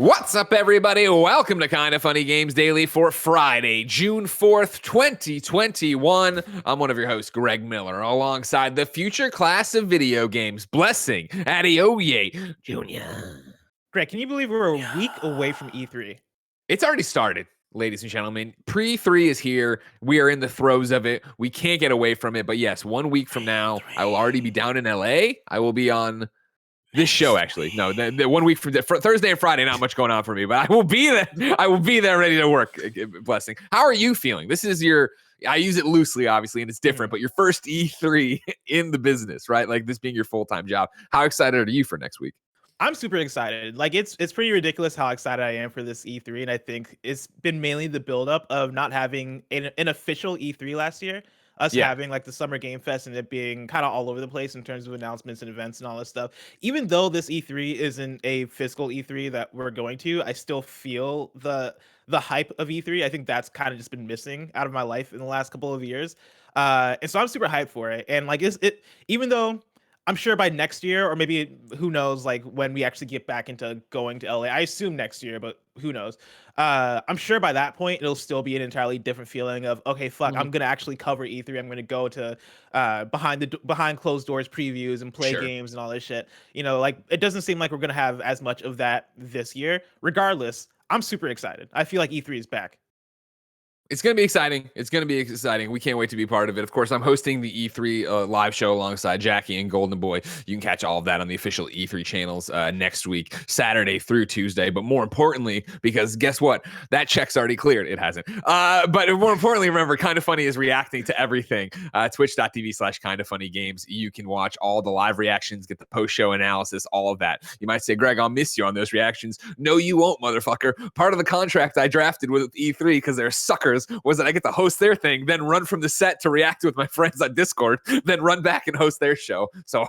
What's up, everybody? Welcome to Kinda Funny Games Daily for Friday, June 4th, 2021. I'm one of your hosts, Greg Miller, alongside the future class of video games, Blessing Adeoye Jr. Greg, can you believe we're a week away from E3? It's already started, ladies and gentlemen. Pre-3 is here. We are in the throes of it. We can't get away from it. But yes, 1 week from now, I will already be down in LA. I will be on this show, actually. No, the 1 week from Thursday and Friday, not much going on for me, but I will be there. I will be there ready to work. Blessing. How are you feeling? This is I use it loosely, obviously, and it's different, but your first E3 in the business, right? Like this being your full-time job. How excited are you for next week? I'm super excited. Like it's pretty ridiculous how excited I am for this E3, and I think it's been mainly the buildup of not having an official E3 last year. Us having like the Summer Game Fest and it being kind of all over the place in terms of announcements and events and all this stuff. Even though this E3 isn't a physical E3 that we're going to, I still feel the hype of E3. I think that's kind of just been missing out of my life in the last couple of years. And so I'm super hyped for it. And like even though I'm sure by next year, or maybe who knows, like when we actually get back into going to LA, I assume next year, but who knows? I'm sure by that point, it'll still be an entirely different feeling of, okay, fuck, I'm going to actually cover E3. I'm going to go to behind closed doors previews and play games and all this shit. You know, like it doesn't seem like we're going to have as much of that this year. Regardless, I'm super excited. I feel like E3 is back. It's going to be exciting. It's going to be exciting. We can't wait to be part of it. Of course, I'm hosting the E3 live show alongside Jackie and Golden Boy. You can catch all of that on the official E3 channels next week, Saturday through Tuesday. But more importantly, because guess what? That check's already cleared. It hasn't. But more importantly, remember, Kinda Funny is reacting to everything. Twitch.tv/KindaFunnyGames. You can watch all the live reactions, get the post-show analysis, all of that. You might say, Greg, I'll miss you on those reactions. No, you won't, motherfucker. Part of the contract I drafted with E3, because they're suckers, was that I get to host their thing, then run from the set to react with my friends on Discord, then run back and host their show. So,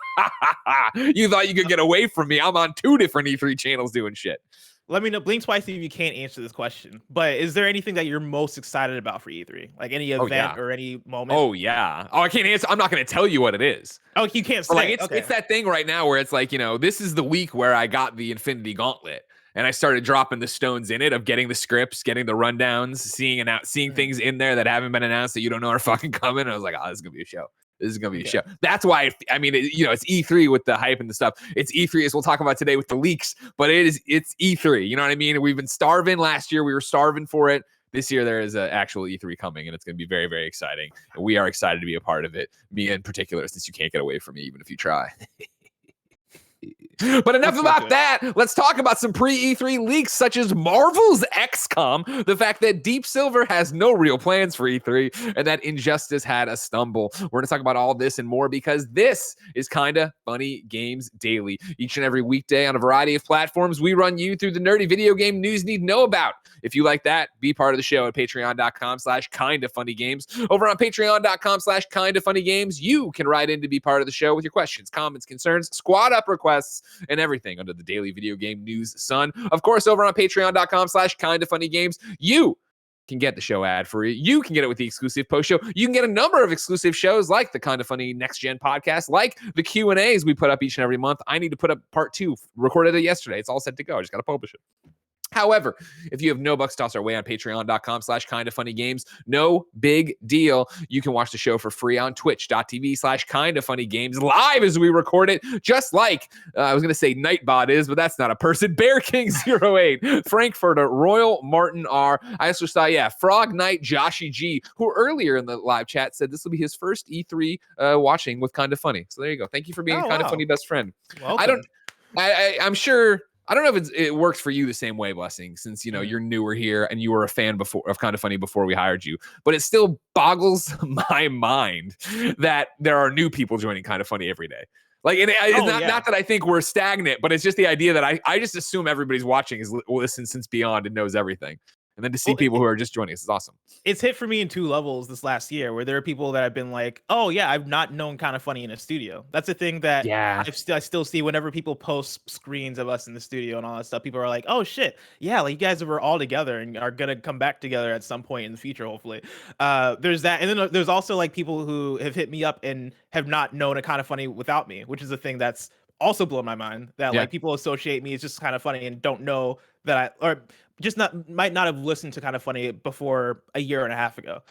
you thought you could get away from me. I'm on 2 different E3 channels doing shit. Let me know. Blink twice if you can't answer this question. But is there anything that you're most excited about for E3? Like any event or any moment? Oh, yeah. Oh, I can't answer. I'm not going to tell you what it is. Oh, you can't say. Like, it's that thing right now where it's like, you know, this is the week where I got the Infinity Gauntlet. And I started dropping the stones in it of getting the scripts, getting the rundowns, seeing things in there that haven't been announced that you don't know are fucking coming. And I was like, oh, this is going to be a show. This is going to be a show. That's why, I mean, it's E3 with the hype and the stuff. It's E3 as we'll talk about today with the leaks, but it's E3. You know what I mean? We've been starving last year. We were starving for it. This year, there is an actual E3 coming, and it's going to be very, very exciting. And we are excited to be a part of it. Me in particular, since you can't get away from me, even if you try. But enough about that. Let's talk about some pre-E3 leaks, such as Marvel's XCOM, the fact that Deep Silver has no real plans for E3, and that Injustice had a stumble. We're going to talk about all this and more because this is Kinda Funny Games Daily. Each and every weekday on a variety of platforms, we run you through the nerdy video game news you need to know about. If you like that, be part of the show at patreon.com/kindafunnygames. Over on patreon.com/kindafunnygames, you can write in to be part of the show with your questions, comments, concerns, squad up requests, and everything under the daily video game news sun. Of course, over on patreon.com/kindafunnygames, you can get the show ad free. You can get it with the exclusive post show. You can get a number of exclusive shows like the Kinda Funny Next Gen podcast, like the Q&As we put up each and every month. I need to put up part 2, recorded it yesterday. It's all set to go. I just got to publish it. However, if you have no bucks, toss our way on patreon.com/kindafunnygames. No big deal. You can watch the show for free on twitch.tv/kindafunnygames live as we record it, just like, I was going to say Nightbot is, but that's not a person. Bear King 08, Frankfurter, Royal Martin R. I also saw, Frog Knight, Joshy G, who earlier in the live chat said this will be his first E3 watching with Kinda Funny. So there you go. Thank you for being Kinda Funny best friend. Welcome. I'm sure... I don't know if it works for you the same way, Blessing, since, you're newer here and you were a fan of Kinda Funny before we hired you. But it still boggles my mind that there are new people joining Kinda Funny every day. Like, it's not that I think we're stagnant, but it's just the idea that I just assume everybody's watching is listened since Beyond and knows everything. And then to see people who are just joining us is awesome. It's hit for me in 2 levels this last year, where there are people that have been like, oh yeah, I've not known Kinda Funny in a studio. That's a thing that I still see whenever people post screens of us in the studio and all that stuff. People are like, oh shit, yeah, like you guys were all together and are gonna come back together at some point in the future, hopefully. There's that, and then there's also like people who have hit me up and have not known a Kinda Funny without me, which is a thing that's also blown my mind that like people associate me as just kind of funny and don't know that or just might not have listened to kind of funny before a year and a half ago,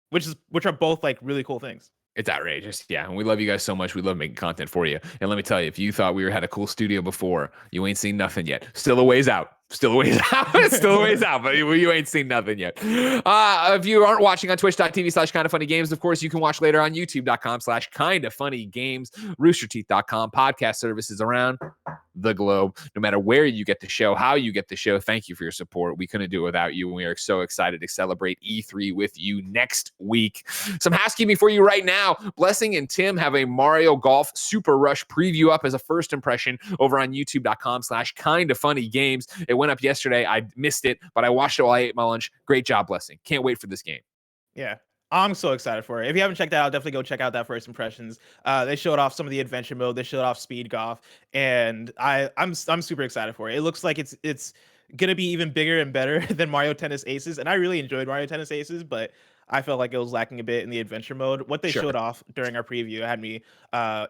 which are both like really cool things. It's outrageous. Yeah. And we love you guys so much. We love making content for you. And let me tell you, if you thought we had a cool studio before, you ain't seen nothing yet. Still a ways out. Still a ways out. Still a ways out, but you ain't seen nothing yet. If you aren't watching on twitch.tv/kindoffunnygames, of course, you can watch later on youtube.com/kindoffunnygames, roosterteeth.com, podcast services around the globe. No matter where you get the show, how you get the show, thank you for your support. We couldn't do it without you, and we are so excited to celebrate E3 with you next week. Some housekeeping for you right now. Blessing and Tim have a Mario Golf Super Rush preview up as a first impression over on youtube.com/kindoffunnygames. It went up yesterday. I missed it, but I watched it while I ate my lunch. Great job, Blessing. Can't wait for this game. Yeah. I'm so excited for it. If you haven't checked that out, definitely go check out that first impressions. They showed off some of the adventure mode. They showed off speed golf, and I'm super excited for it. It looks like it's gonna be even bigger and better than Mario Tennis Aces, and I really enjoyed Mario Tennis Aces, but I felt like it was lacking a bit in the adventure mode. What they showed off during our preview had me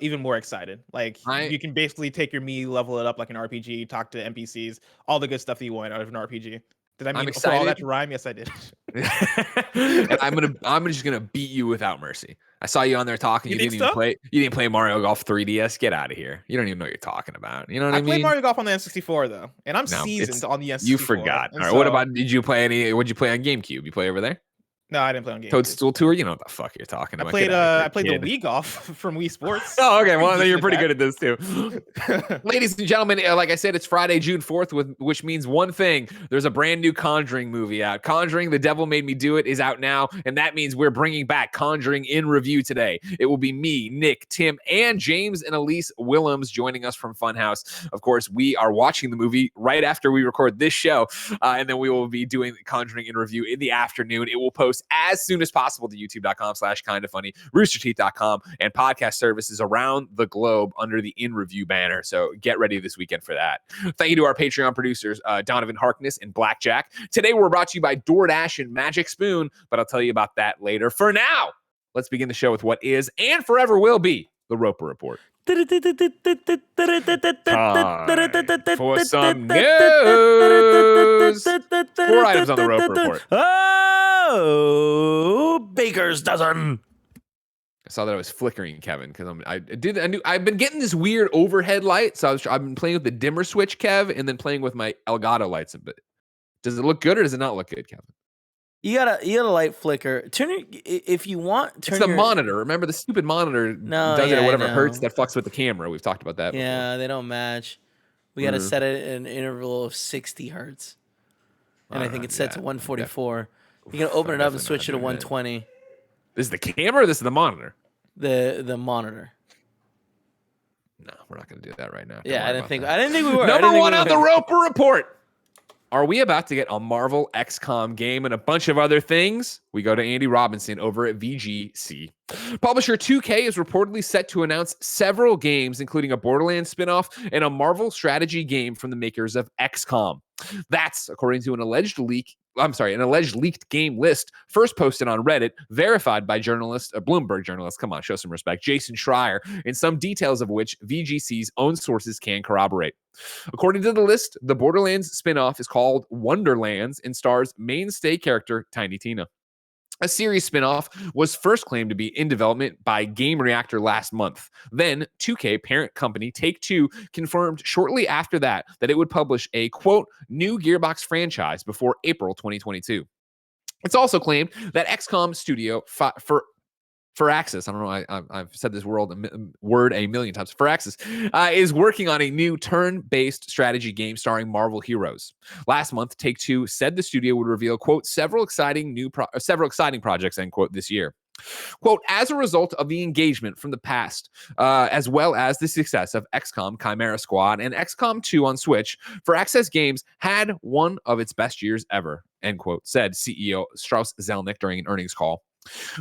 even more excited. Like you can basically take your Mii, level it up like an RPG, talk to NPCs, all the good stuff that you want out of an RPG. Did I mean for all that to rhyme? Yes, I did. And I'm just gonna beat you without mercy. I saw you on there talking. You didn't even play. You didn't play Mario Golf 3DS. Get out of here. You don't even know what you're talking about. You know what I mean? I played Mario Golf on the N64 though, and I'm seasoned on the N64. You forgot. All right. So, what about? Did you play any? What'd you play on GameCube? You play over there? No, I didn't play on GameCube. Toadstool Tour. You know what the fuck you're talking about. I played the Wii Golf from Wii Sports. Oh, okay. Well, you're pretty good at this too. Ladies and gentlemen, like I said, it's Friday, June 4th, which means one thing. There's a brand new Conjuring movie out. Conjuring, The Devil Made Me Do It is out now, and that means we're bringing back Conjuring in review today. It will be me, Nick, Tim, and James and Elise Willems joining us from Funhouse. Of course, we are watching the movie right after we record this show, and then we will be doing Conjuring in review in the afternoon. It will post as soon as possible to youtube.com/kindoffunny, roosterteeth.com, and podcast services around the globe under the In Review banner. So get ready this weekend for that. Thank you to our Patreon producers, Donovan Harkness and Blackjack. Today, we're brought to you by DoorDash and Magic Spoon, but I'll tell you about that later. For now, let's begin the show with what is and forever will be the Roper Report. Time for some news. 4 items on the Roper Report. Oh, Baker's dozen. I saw that I was flickering, Kevin, because I've been getting this weird overhead light, so I've been playing with the dimmer switch, Kev, and then playing with my Elgato lights a bit. Does it look good or does it not look good, Kevin? You got a light flicker. If you want. It's the monitor. Remember, the stupid monitor does it at whatever hertz that fucks with the camera. We've talked about that. Yeah, they don't match. We got to set it at an interval of 60 hertz, and I think it's set to 144. You can open it up and switch it to 120. This is the camera or this is the monitor? The monitor. No, we're not going to do that right now. Yeah, I didn't think we were. Number one on the Roper Report. Are we about to get a Marvel XCOM game and a bunch of other things? We go to Andy Robinson over at VGC. Publisher 2K is reportedly set to announce several games, including a Borderlands spinoff and a Marvel strategy game from the makers of XCOM. That's according to an alleged leaked game list first posted on Reddit, verified by Bloomberg journalist, come on, show some respect, Jason Schreier, and some details of which VGC's own sources can corroborate. According to the list, the Borderlands spinoff is called Wonderlands and stars mainstay character Tiny Tina. A series spinoff was first claimed to be in development by Game Reactor last month. Then 2K parent company Take-Two confirmed shortly after that it would publish a, quote, new Gearbox franchise before April 2022. It's also claimed that XCOM studio Firaxis, I don't know, I've said this word a million times, Firaxis is working on a new turn-based strategy game starring Marvel heroes. Last month, Take-Two said the studio would reveal, quote, several exciting projects, end quote, this year. Quote, as a result of the engagement from the past, as well as the success of XCOM Chimera Squad and XCOM 2 on Switch, Firaxis Games had one of its best years ever, end quote, said CEO Strauss Zelnick during an earnings call.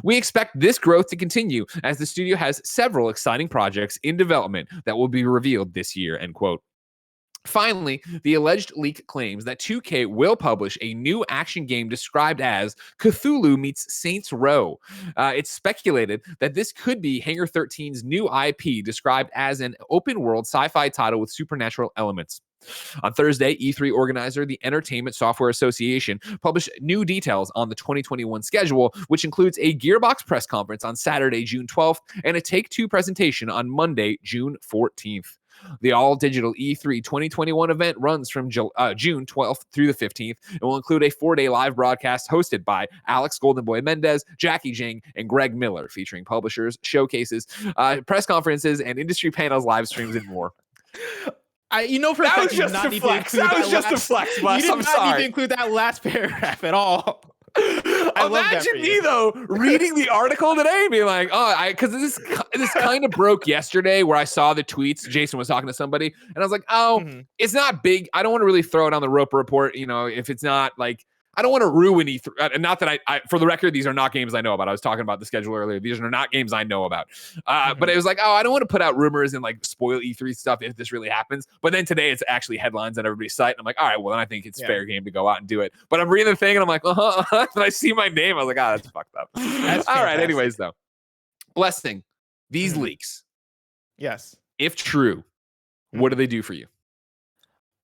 We expect this growth to continue as the studio has several exciting projects in development that will be revealed this year, end quote. Finally, the alleged leak claims that 2K will publish a new action game described as Cthulhu meets Saints Row. It's speculated that this could be Hangar 13's new IP described as an open world sci-fi title with supernatural elements. On Thursday, E3 organizer, the Entertainment Software Association, published new details on the 2021 schedule, which includes a Gearbox press conference on Saturday, June 12th, and a Take-Two presentation on Monday, June 14th. The all-digital E3 2021 event runs from June 12th through the 15th and will include a 4-day live broadcast hosted by Alex Goldenboy Mendez, Jackie Jing, and Greg Miller, featuring publishers, showcases, press conferences, and industry panels, live streams, and more. For a fact, you did not need to include that. That was just a flex, Wes. You did not need to include that last paragraph at all. Imagine me though reading the article today, being like, because this kind of broke yesterday, where I saw the tweets. Jason was talking to somebody, and I was like, it's not big. I don't want to really throw it on the Roper Report. If it's not like. I don't want to ruin E3. Not that I, for the record, these are not games I know about. I was talking about the schedule earlier. These are not games I know about. But it was like, I don't want to put out rumors and like spoil E3 stuff if this really happens. But then today it's actually headlines on everybody's site. And I'm like, all right, well, then I think it's fair game to go out and do it. But I'm reading the thing and I'm like, and I see my name. I was like, that's fucked up. All right. Anyways, though, Blessing, these leaks. Yes. If true, what do they do for you?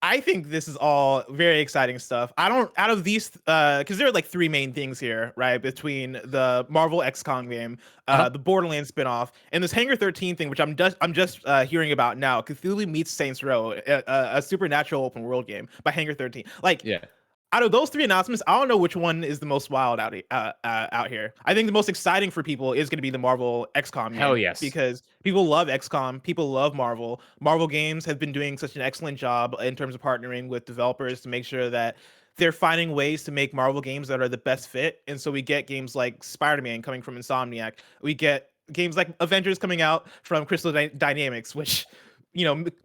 I think this is all very exciting stuff. Out of these, because there are like three main things here, right? Between the Marvel XCOM game, the Borderlands spinoff, and this Hangar 13 thing, which I'm just hearing about now. Cthulhu meets Saints Row, a supernatural open world game by Hangar 13. Out of those three announcements, I don't know which one is the most wild out here. I think the most exciting for people is going to be the Marvel XCOM game. Hell yes. Because people love XCOM. People love Marvel. Marvel games have been doing such an excellent job in terms of partnering with developers to make sure that they're finding ways to make Marvel games that are the best fit. And so we get games like Spider-Man coming from Insomniac. We get games like Avengers coming out from Crystal Dynamics, which...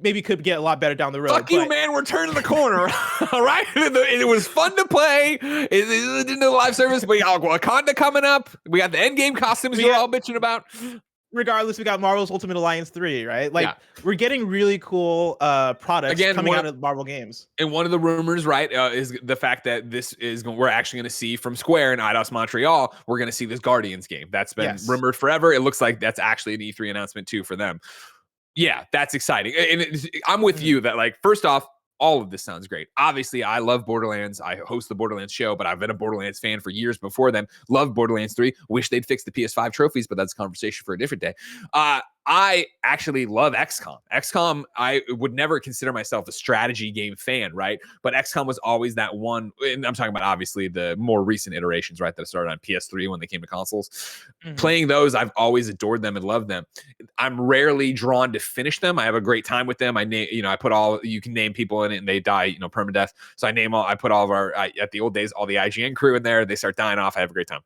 maybe could get a lot better down the road. Fuck you, man. We're turning the corner. All right. It was fun to play. It didn't do the live service. We got Wakanda coming up. We got the endgame costumes you're all bitching about. Regardless, we got Marvel's Ultimate Alliance 3, right? We're getting really cool products coming out of Marvel games. And one of the rumors, right, is the fact that we're actually going to see from Square and Eidos Montreal, we're going to see this Guardians game. That's been rumored forever. It looks like that's actually an E3 announcement too for them. Yeah, that's exciting. And I'm with you that, like, first off, all of this sounds great. Obviously, I love Borderlands. I host the Borderlands show, but I've been a Borderlands fan for years before then. Love Borderlands 3. Wish they'd fix the PS5 trophies, but that's a conversation for a different day. I actually love XCOM. XCOM, I would never consider myself a strategy game fan, right? But XCOM was always that one, and I'm talking about obviously the more recent iterations, right, that started on PS3 when they came to consoles. Playing those, I've always adored them and loved them. I'm rarely drawn to finish them. I have a great time with them. I put all, you can name people in it and they die, permadeath. So I put all of our, at the old days, all the IGN crew in there. They start dying off. I have a great time.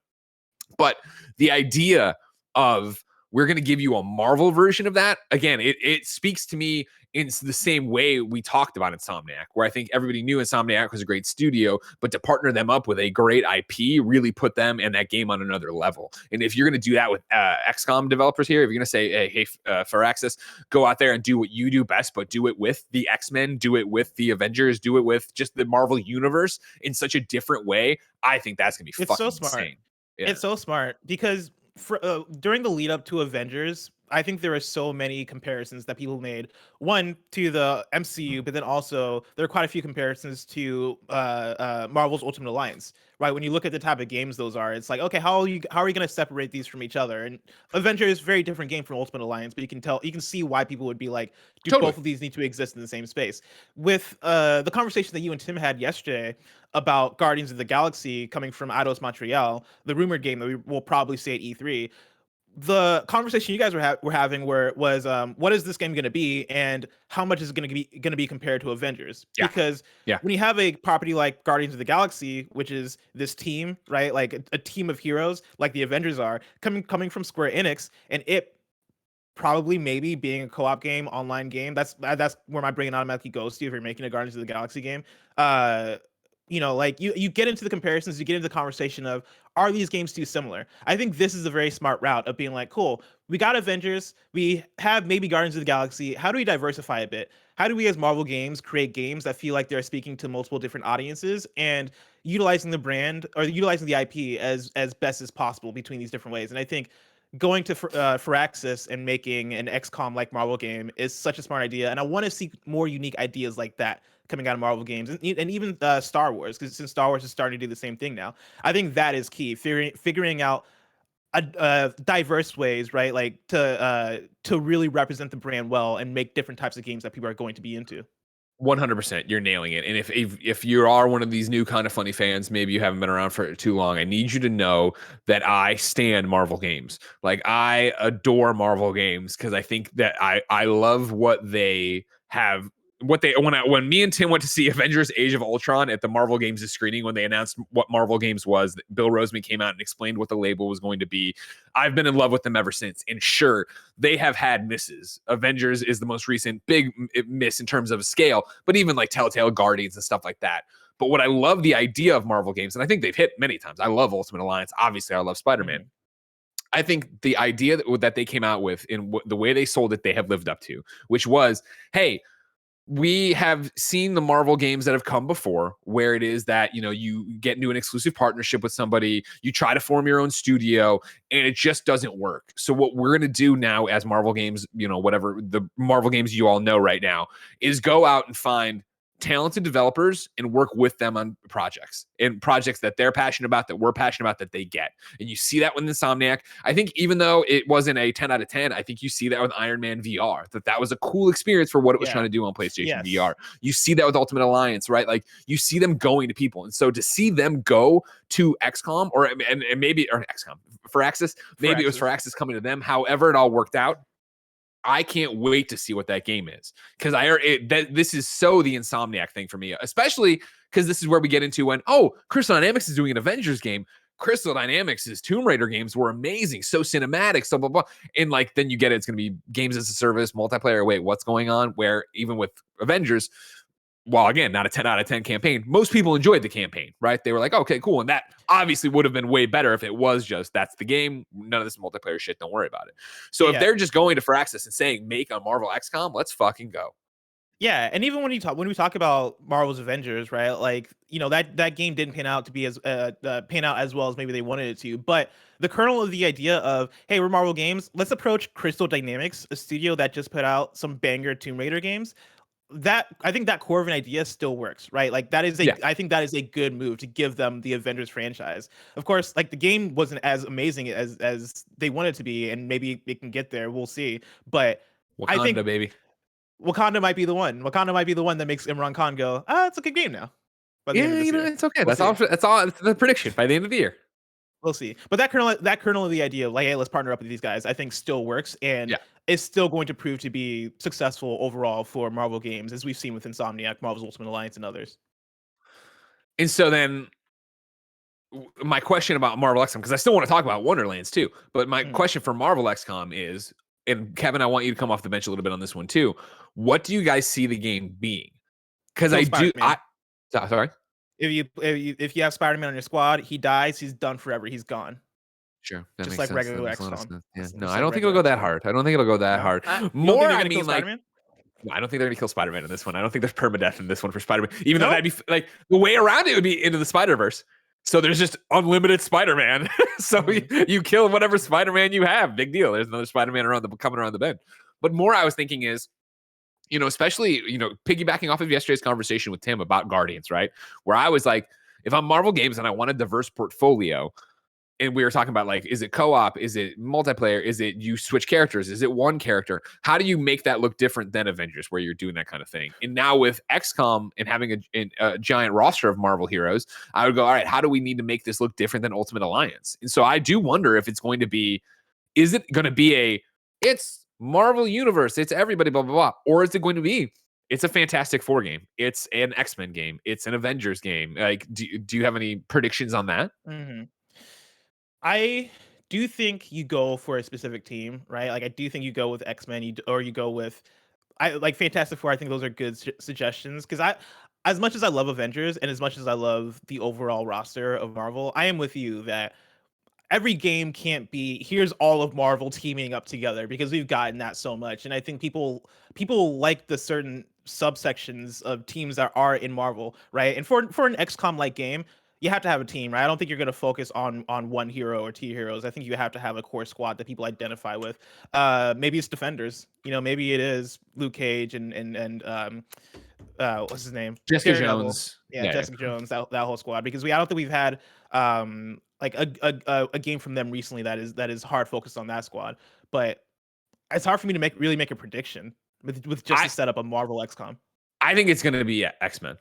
But the idea of, we're going to give you a Marvel version of that. Again, it speaks to me in the same way we talked about Insomniac, where I think everybody knew Insomniac was a great studio, but to partner them up with a great IP really put them and that game on another level. And if you're going to do that with XCOM developers here, if you're going to say, hey, Firaxis, go out there and do what you do best, but do it with the X-Men, do it with the Avengers, do it with just the Marvel universe in such a different way, I think that's going to be fucking insane. Yeah. It's so smart because during the lead up to Avengers, I think there are so many comparisons that people made. One to the MCU, but then also there are quite a few comparisons to Marvel's Ultimate Alliance. Right? When you look at the type of games those are, it's like, okay, how are you going to separate these from each other? And Avengers, very different game from Ultimate Alliance, but you can see why people would be like, both of these need to exist in the same space. With the conversation that you and Tim had yesterday about Guardians of the Galaxy coming from Eidos Montreal, the rumored game that we will probably see at E3. The conversation you guys were having was what is this game going to be and how much is it going to be compared to Avengers? Because when you have a property like Guardians of the Galaxy, which is this team, right, like a team of heroes like the Avengers are coming from Square Enix, and it probably maybe being a co-op game, online game, that's where my brain automatically goes to if you're making a Guardians of the Galaxy game. like you get into the comparisons, you get into the conversation of, are these games too similar? I think this is a very smart route of being like, cool, we got Avengers, we have maybe Guardians of the Galaxy. How do we diversify a bit? How do we as Marvel Games create games that feel like they're speaking to multiple different audiences and utilizing the brand or utilizing the IP as best as possible between these different ways? And I think going to Firaxis and making an XCOM like Marvel game is such a smart idea, and I want to see more unique ideas like that coming out of Marvel games, and even Star Wars, because since Star Wars is starting to do the same thing now, I think that is key. Figuring out diverse ways, right? Like to really represent the brand well and make different types of games that people are going to be into. 100%, you're nailing it. And if you are one of these new kind of funny fans, maybe you haven't been around for too long, I need you to know that I stand Marvel games. Like, I adore Marvel games because I think that I love what they have. When me and Tim went to see Avengers Age of Ultron at the Marvel Games screening, when they announced what Marvel Games was, Bill Roseman came out and explained what the label was going to be. I've been in love with them ever since. And sure, they have had misses. Avengers is the most recent big miss in terms of scale, but even like Telltale, Guardians, and stuff like that. But what I love the idea of Marvel Games, and I think they've hit many times. I love Ultimate Alliance. Obviously, I love Spider-Man. Mm-hmm. I think the idea that they came out with in the way they sold it, they have lived up to, which was, hey, we have seen the Marvel games that have come before where it is that, you get into an exclusive partnership with somebody, you try to form your own studio, and it just doesn't work. So what we're going to do now as Marvel games, whatever the Marvel games you all know right now, is go out and find talented developers and work with them on projects that they're passionate about, that we're passionate about, that they get. And you see that with Insomniac. I think even though it wasn't a 10 out of 10, I think you see that with Iron Man VR, that was a cool experience for what it was trying to do on PlayStation VR. You see that with Ultimate Alliance, right? Like, you see them going to people. And so to see them go to XCOM or XCOM for Axis, maybe it was for Axis coming to them, however it all worked out. I can't wait to see what that game is, because this is so the Insomniac thing for me, especially because this is where we get into when, Crystal Dynamics is doing an Avengers game. Crystal Dynamics' Tomb Raider games were amazing, so cinematic, so blah, blah. And like, then you get it's going to be games as a service, multiplayer. Wait, what's going on? Where even with Avengers, while again, not a 10 out of 10 campaign, most people enjoyed the campaign, right? They were like, okay, cool. And that obviously would have been way better if it was just, that's the game. None of this multiplayer shit. Don't worry about it. So if they're just going to Firaxis and saying, make a Marvel XCOM, let's fucking go. Yeah, and even when we talk about Marvel's Avengers, right? Like, that game didn't pan out to be as pan out as well as maybe they wanted it to. But the kernel of the idea of, hey, we're Marvel Games, let's approach Crystal Dynamics, a studio that just put out some banger Tomb Raider games. That, I think that core of an idea still works, right? Like, that is I think that is a good move to give them the Avengers franchise. Of course, like, the game wasn't as amazing as they wanted to be, and maybe it can get there. We'll see. But Wakanda, I think baby. Wakanda might be the one. Wakanda might be the one that makes Imran Khan go, it's a good game now. By the end of this year. It's okay. That's all. It's the prediction by the end of the year. We'll see. But that kernel of the idea of, like, hey, let's partner up with these guys, I think still works, and is still going to prove to be successful overall for Marvel games, as we've seen with Insomniac, Marvel's Ultimate Alliance, and others. And so then my question about Marvel XCOM, because I still want to talk about Wonderlands too, but my question for Marvel XCOM is, and Kevin, I want you to come off the bench a little bit on this one too. What do you guys see the game being? Because sorry. If you have Spider-Man on your squad, he dies, he's done forever, he's gone. Sure, just like regular XCOM. Yeah. No, I don't think it'll go that hard. I don't think it'll go that hard. More, I mean, like, no, I don't think they're gonna kill Spider-Man in this one. I don't think there's permadeath in this one for Spider-Man. Even though that'd be like, the way around it would be into the Spider-Verse. So there's just unlimited Spider-Man. So you kill whatever Spider-Man you have. Big deal. There's another Spider-Man coming around the bend. But more I was thinking is, especially, piggybacking off of yesterday's conversation with Tim about Guardians, right? Where I was like, if I'm Marvel Games and I want a diverse portfolio, and we were talking about, like, is it co-op? Is it multiplayer? Is it you switch characters? Is it one character? How do you make that look different than Avengers, where you're doing that kind of thing? And now with XCOM and having a giant roster of Marvel heroes, I would go, all right, how do we need to make this look different than Ultimate Alliance? And so I do wonder if it's going to be, is it going to be it's Marvel Universe, it's everybody, blah, blah, blah. Or is it going to be, it's a Fantastic Four game, it's an X-Men game, it's an Avengers game? Like, do you have any predictions on that? Mm-hmm. I do think you go for a specific team, right? Like, I do think you go with X-Men, or you go with, I like Fantastic Four. I think those are good suggestions, because as much as I love Avengers and as much as I love the overall roster of Marvel, I am with you that every game can't be here's all of Marvel teaming up together, because we've gotten that so much. And I think people like the certain subsections of teams that are in Marvel, right? And for an XCOM like game, you have to have a team, right? I don't think you're going to focus on one hero or two heroes. I think you have to have a core squad that people identify with. Maybe it's defenders, maybe it is Luke Cage and what's his name? Jessica Daredevil. Jones. Yeah, Jessica Jones, that whole squad. Because I don't think we've had like a game from them recently that is hard focused on that squad. But it's hard for me to really make a prediction with just the setup of Marvel XCOM. I think it's going to be X-Men.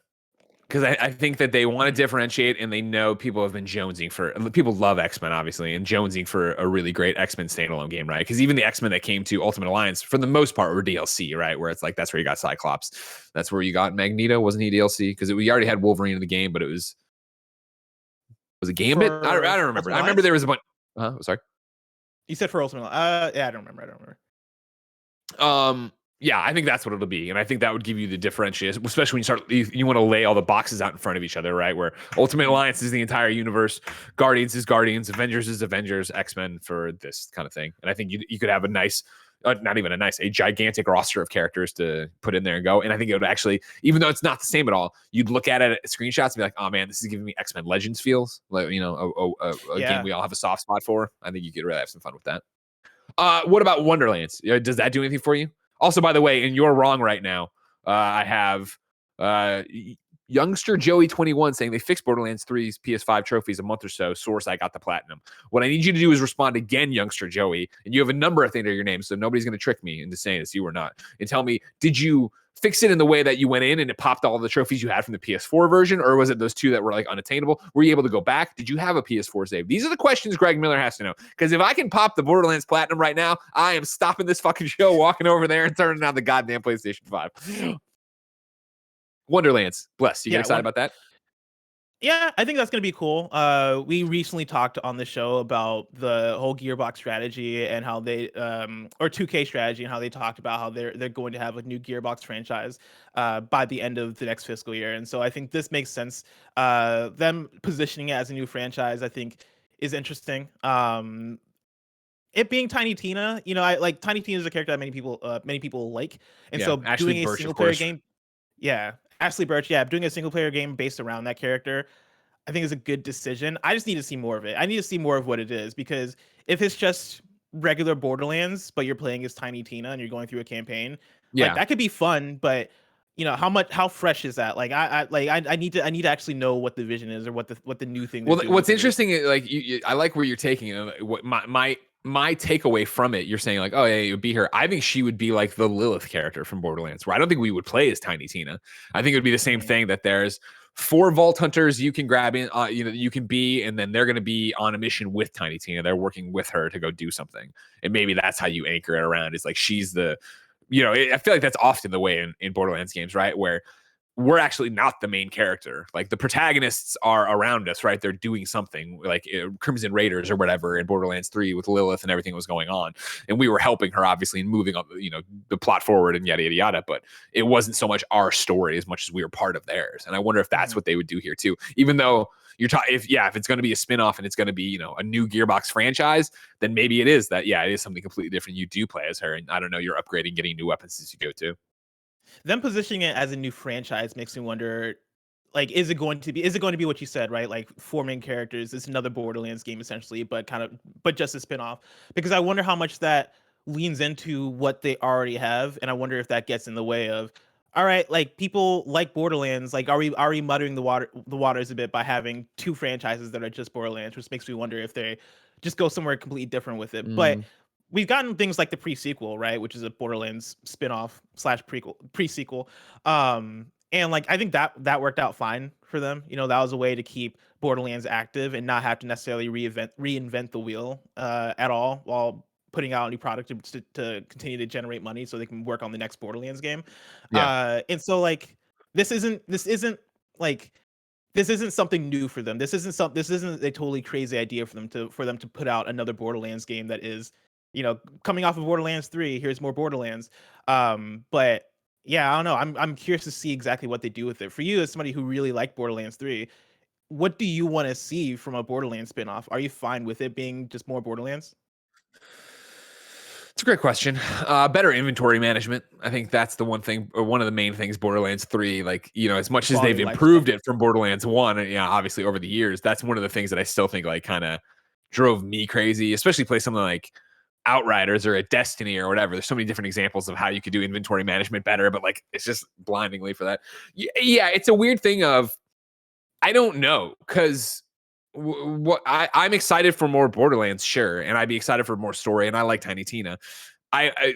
Because I think that they want to differentiate, and they know people have been jonesing for. People love X-Men, obviously, and jonesing for a really great X-Men standalone game, right? Because even the X-Men that came to Ultimate Alliance, for the most part, were DLC, right? Where it's like that's where you got Cyclops, that's where you got Magneto. Wasn't he DLC? Because we already had Wolverine in the game, but it was it Gambit? I don't remember. I remember there was a bunch. Sorry. You said for Ultimate Alliance. Yeah, I don't remember. Yeah, I think that's what it'll be. And I think that would give you the differentiation, especially when you want to lay all the boxes out in front of each other, right? Where Ultimate Alliance is the entire universe, Guardians is Guardians, Avengers is Avengers, X-Men for this kind of thing. And I think you could have a nice, a gigantic roster of characters to put in there and go. And I think it would actually, even though it's not the same at all, you'd look at it at screenshots and be like, oh man, this is giving me X-Men Legends feels. Like, a game we all have a soft spot for. I think you could really have some fun with that. What about Wonderlands? Does that do anything for you? Also, by the way, and you're wrong right now, I have youngster Joey 21 saying they fixed Borderlands 3's PS5 trophies a month or so. Source, I got the platinum. What I need you to do is respond again, youngster Joey, and you have a number, I think, to your name, so nobody's going to trick me into saying it's you or not. And tell me, did you fix it in the way that you went in and it popped all the trophies you had from the PS4 version, or was it those two that were like unattainable? Were you able to go back? Did you have a PS4 save? These are the questions Greg Miller has to know. Because if I can pop the Borderlands Platinum right now, I am stopping this fucking show, walking over there and turning on the goddamn PlayStation 5. Wonderlands, bless. You get excited about that? Yeah, I think that's going to be cool. We recently talked on the show about the whole Gearbox strategy and how they, or 2K strategy, and how they talked about how they're going to have a new Gearbox franchise by the end of the next fiscal year. And so I think this makes sense. Them positioning it as a new franchise, I think, is interesting. It being Tiny Tina, I like Tiny Tina is a character that many people like, and so Ashley doing a Birch, single player game, Ashley Birch, doing a single player game based around that character, I think is a good decision. I just need to see more of it. I need to see more of what it is, because if it's just regular Borderlands, but you're playing as Tiny Tina and you're going through a campaign, like that could be fun, but how fresh is that? Like I need to actually know what the vision is, or what the new thing. Well, what's interesting is like I like where you're taking it. What my takeaway from it, you're saying like, oh yeah, it would be her. I think she would be like the Lilith character from Borderlands, where I don't think we would play as Tiny Tina. I think it would be the same thing, that there's 4 Vault Hunters you can grab in, you can be, and then they're going to be on a mission with Tiny Tina. They're working with her to go do something, and maybe that's how you anchor it around. Is like she's the, I feel like that's often the way in Borderlands games, right? Where we're actually not the main character. Like the protagonists are around us, right? They're doing something, like Crimson Raiders or whatever in Borderlands 3 with Lilith and everything that was going on. And we were helping her, obviously, and moving up, the plot forward and yada, yada, yada. But it wasn't so much our story as much as we were part of theirs. And I wonder if that's what they would do here too. Even though you're talking, if it's going to be a spinoff and it's going to be, a new Gearbox franchise, then maybe it is that, it is something completely different. You do play as her, and I don't know, you're upgrading, getting new weapons as you go too. Them positioning it as a new franchise makes me wonder, like, is it going to be what you said, right? Like 4 main characters. It's another Borderlands game essentially, but just a spinoff. Because I wonder how much that leans into what they already have, and I wonder if that gets in the way of, all right, like people like Borderlands, like are we muttering the waters a bit by having 2 franchises that are just Borderlands, which makes me wonder if they just go somewhere completely different with it. But we've gotten things like the pre-sequel, right, which is a Borderlands spin-off / pre-sequel. And like I think that worked out fine for them. That was a way to keep Borderlands active and not have to necessarily reinvent the wheel at all, while putting out a new product to continue to generate money so they can work on the next Borderlands game. And so like this isn't something new for them. This isn't a totally crazy idea for them to put out another Borderlands game that is, coming off of Borderlands 3. Here's more Borderlands. But Yeah, I don't know. I'm curious to see exactly what they do with it. For you, as somebody who really liked Borderlands 3, what do you want to see from a Borderlands spinoff? Are you fine with it being just more Borderlands? It's a great question. Better inventory management. I think that's the one thing, or one of the main things Borderlands 3, like, as much as they've improved it from Borderlands 1, obviously over the years, that's one of the things that I still think like kind of drove me crazy, especially play something like Outriders or a Destiny or whatever. There's so many different examples of how you could do inventory management better, but like it's just blindingly for that. Yeah, it's a weird thing of I don't know because what I'm excited for more Borderlands, sure, and I'd be excited for more story, and I like Tiny Tina.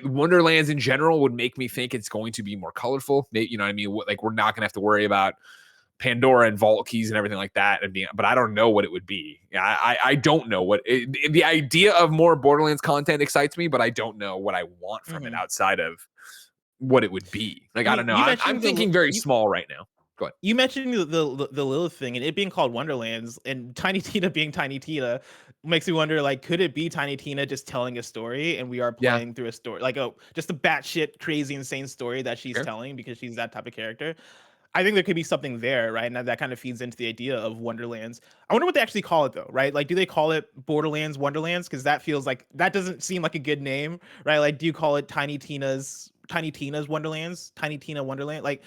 Wonderlands in general would make me think it's going to be more colorful. You know what I mean? Like we're not going to have to worry about Pandora and vault keys and everything like that. But I don't know what it would be. I don't know what the idea of more Borderlands content excites me, but I don't know what I want from it outside of what it would be. Like I don't know. I'm thinking very small right now. Go ahead. You mentioned the Lilith thing and it being called Wonderlands and Tiny Tina being Tiny Tina makes me wonder, like, could it be Tiny Tina just telling a story and we are playing through a story, like just a batshit crazy insane story that she's telling because she's that type of character? I think there could be something there, right? And that kind of feeds into the idea of Wonderlands. I wonder what they actually call it though, right? Like, do they call it Borderlands Wonderlands? Because that feels like that doesn't seem like a good name, right? Like, do you call it Tiny Tina's Wonderlands, Tiny Tina Wonderland? Like,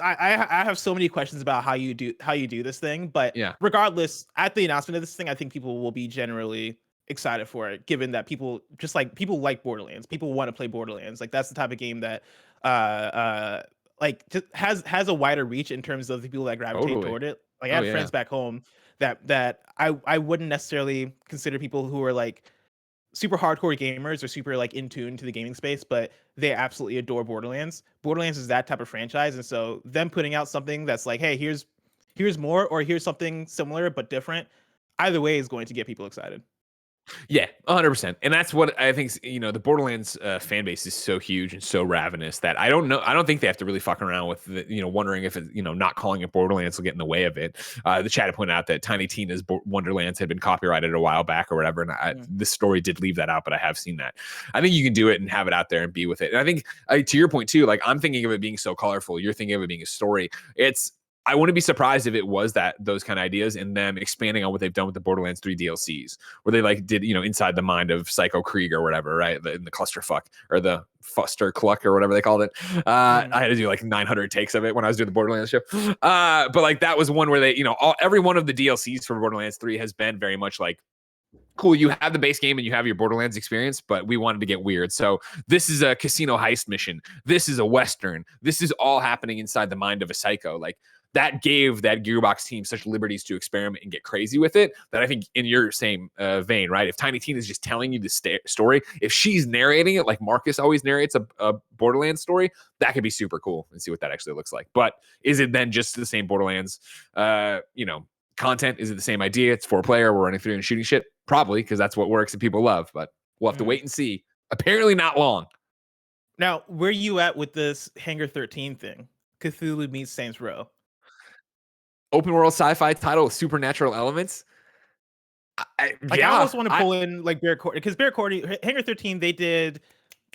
I have so many questions about how you do this thing, but regardless, at the announcement of this thing, I think people will be generally excited for it, given that people like Borderlands. People want to play Borderlands. Like that's the type of game that like just has a wider reach in terms of the people that gravitate toward it. Like I have friends back home that I wouldn't necessarily consider people who are like super hardcore gamers or super like in tune to the gaming space, but they absolutely adore Borderlands. Borderlands is that type of franchise, and so them putting out something that's like, hey, here's more, or here's something similar but different, either way is going to get people excited. Yeah, 100%. And that's what I think, the Borderlands fan base is so huge and so ravenous that I don't know. I don't think they have to really fuck around with, wondering if, not calling it Borderlands will get in the way of it. The chat had pointed out that Tiny Tina's Wonderlands had been copyrighted a while back or whatever. And this story did leave that out, but I have seen that. I think you can do it and have it out there and be with it. And I think to your point too, like I'm thinking of it being so colorful. You're thinking of it being a story. I wouldn't be surprised if it was those kind of ideas and them expanding on what they've done with the Borderlands 3 DLCs, where they like did, Inside the Mind of Psycho Krieg or whatever, right? In the clusterfuck or the Fuster Cluck or whatever they called it. I had to do like 900 takes of it when I was doing the Borderlands show. But like that was one where they, every one of the DLCs for Borderlands 3 has been very much like, cool, you have the base game and you have your Borderlands experience, but we wanted to get weird. So this is a casino heist mission. This is a Western. This is all happening inside the mind of a psycho. Like that gave that Gearbox team such liberties to experiment and get crazy with it that I think in your same vein, right? If Tiny Tina is just telling you the story, if she's narrating it like Marcus always narrates a Borderlands story, that could be super cool and see what that actually looks like. But is it then just the same Borderlands, content? Is it the same idea? It's 4-player. We're running through and shooting shit. Probably, because that's what works and people love. But we'll have to wait and see. Apparently not long. Now, where are you at with this Hangar 13 thing? Cthulhu meets Saints Row. Open world sci-fi title with supernatural elements. I almost want to pull in like Barrett Courtney, because Barrett Courtney, Hangar 13, they did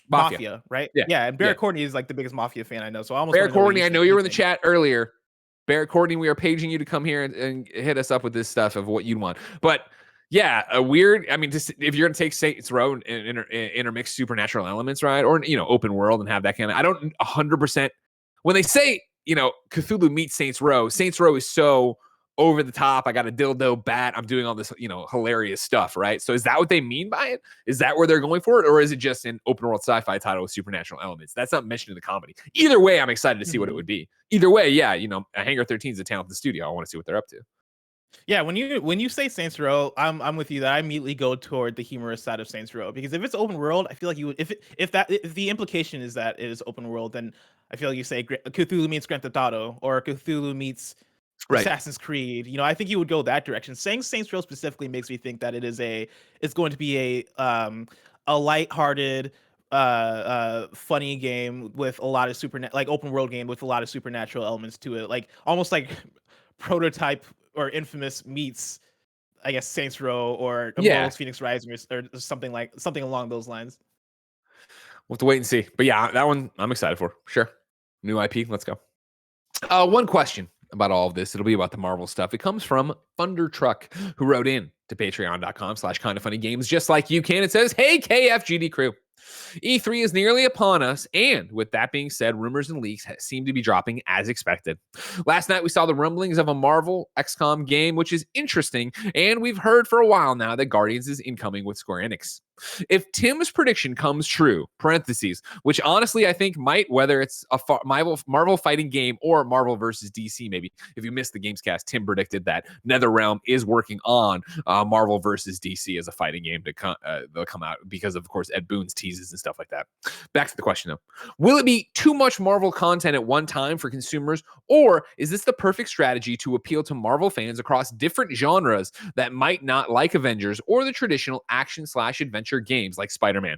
Mafia, right? Yeah, and Barrett Courtney is like the biggest Mafia fan I know. So I almost Barrett Courtney, I know you were in the chat earlier. Barrett Courtney, we are paging you to come here and hit us up with this stuff of what you'd want. But yeah, a weird. I mean, just if you're gonna take Saints Row and intermix supernatural elements, right, or open world and have that kind of. I don't 100%. When they say Cthulhu meets Saints Row is so over the top. I got a dildo bat. I'm doing all this hilarious stuff, right? So is that what they mean by it? Is that where they're going for it, or is it just an open world sci-fi title with supernatural elements? That's not mentioned in the comedy. Either way, I'm excited to see what it would be. Either way, yeah, Hangar 13 is a talented studio. I want to see what they're up to. Yeah, when you say Saints Row, I'm with you that I immediately go toward the humorous side of Saints Row, because if it's open world, I feel like you would, if the implication is that it is open world, then I feel like you say Cthulhu meets Grand Theft Auto or Cthulhu meets Assassin's Creed. I think you would go that direction. Saying Saints Row specifically makes me think that it's going to be a lighthearted funny game with a lot of like open world game with a lot of supernatural elements to it, like almost like Prototype or Infamous meets, I guess, Saints Row or Immortals Phoenix Rising or something along those lines. We'll have to wait and see. But yeah, that one I'm excited for. Sure. New IP. Let's go. One question about all of this. It'll be about the Marvel stuff. It comes from Thunder Truck, who wrote in to patreon.com/kindoffunnygames, just like you can. It says, "Hey, KFGD crew. E3 is nearly upon us, and with that being said, rumors and leaks seem to be dropping as expected. Last night, we saw the rumblings of a Marvel XCOM game, which is interesting, and we've heard for a while now that Guardians is incoming with Square Enix. If Tim's prediction comes true, parentheses, which honestly I think might, whether it's a Marvel fighting game or Marvel versus DC, maybe. If you missed the Gamescast, Tim predicted that NetherRealm is working on Marvel versus DC as a fighting game to they'll come out because of course, Ed Boon's teases and stuff like that. Back to the question though. Will it be too much Marvel content at one time for consumers, or is this the perfect strategy to appeal to Marvel fans across different genres that might not like Avengers or the traditional action/adventure games like Spider-Man?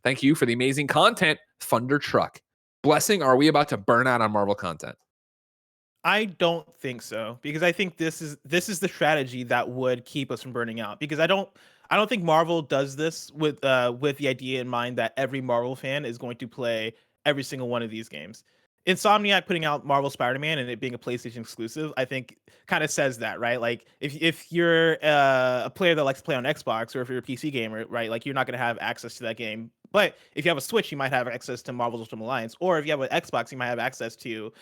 Thank you for the amazing content, Thunder Truck. Blessing, are we about to burn out on Marvel content? I don't think so, because I think this is the strategy that would keep us from burning out, because I don't think Marvel does this with the idea in mind that every Marvel fan is going to play every single one of these games. Insomniac putting out Marvel Spider-Man and it being a PlayStation exclusive, I think kind of says that, right? Like if you're a player that likes to play on Xbox, or if you're a PC gamer, right? Like you're not going to have access to that game. But if you have a Switch, you might have access to Marvel's Ultimate Alliance, or if you have an Xbox, you might have access to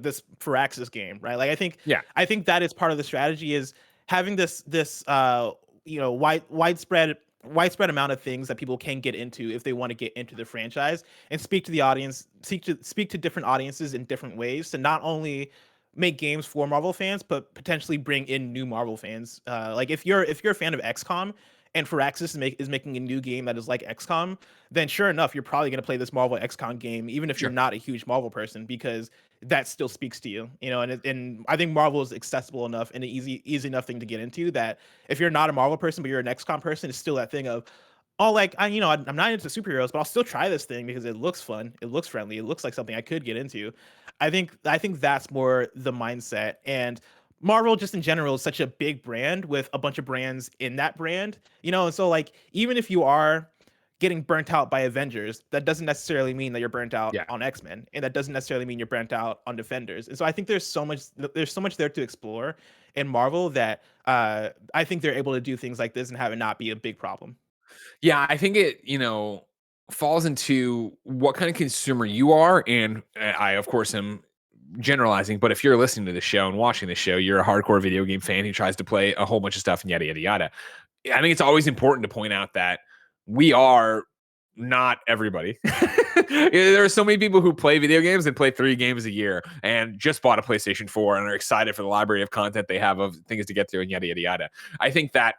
this Firaxis game, right? Like I think that is part of the strategy, is having this widespread amount of things that people can get into if they want to get into the franchise, and speak to the audience, speak to different audiences in different ways, to not only make games for Marvel fans, but potentially bring in new Marvel fans. Like if you're a fan of XCOM and Firaxis is making a new game that is like XCOM, then sure enough, you're probably going to play this Marvel XCOM game, even if you're not a huge Marvel person, because that still speaks to you, and I think Marvel is accessible enough and an easy enough thing to get into, that if you're not a Marvel person, but you're an XCOM person, it's still that thing of, oh, like, I'm not into superheroes, but I'll still try this thing because it looks fun. It looks friendly. It looks like something I could get into. I think that's more the mindset. And Marvel just in general is such a big brand with a bunch of brands in that brand, and so like, even if you are getting burnt out by Avengers, that doesn't necessarily mean that you're burnt out on X-Men, and that doesn't necessarily mean you're burnt out on Defenders. And so I think there's so much there to explore in Marvel that I think they're able to do things like this and have it not be a big problem. Yeah, I think it, falls into what kind of consumer you are. And I, of course, am generalizing, but if you're listening to the show and watching the show, you're a hardcore video game fan who tries to play a whole bunch of stuff and yada, yada, yada. I think it's always important to point out that we are not everybody. There are so many people who play video games and play 3 games a year and just bought a PlayStation 4 and are excited for the library of content they have of things to get through and yada, yada, yada. I think that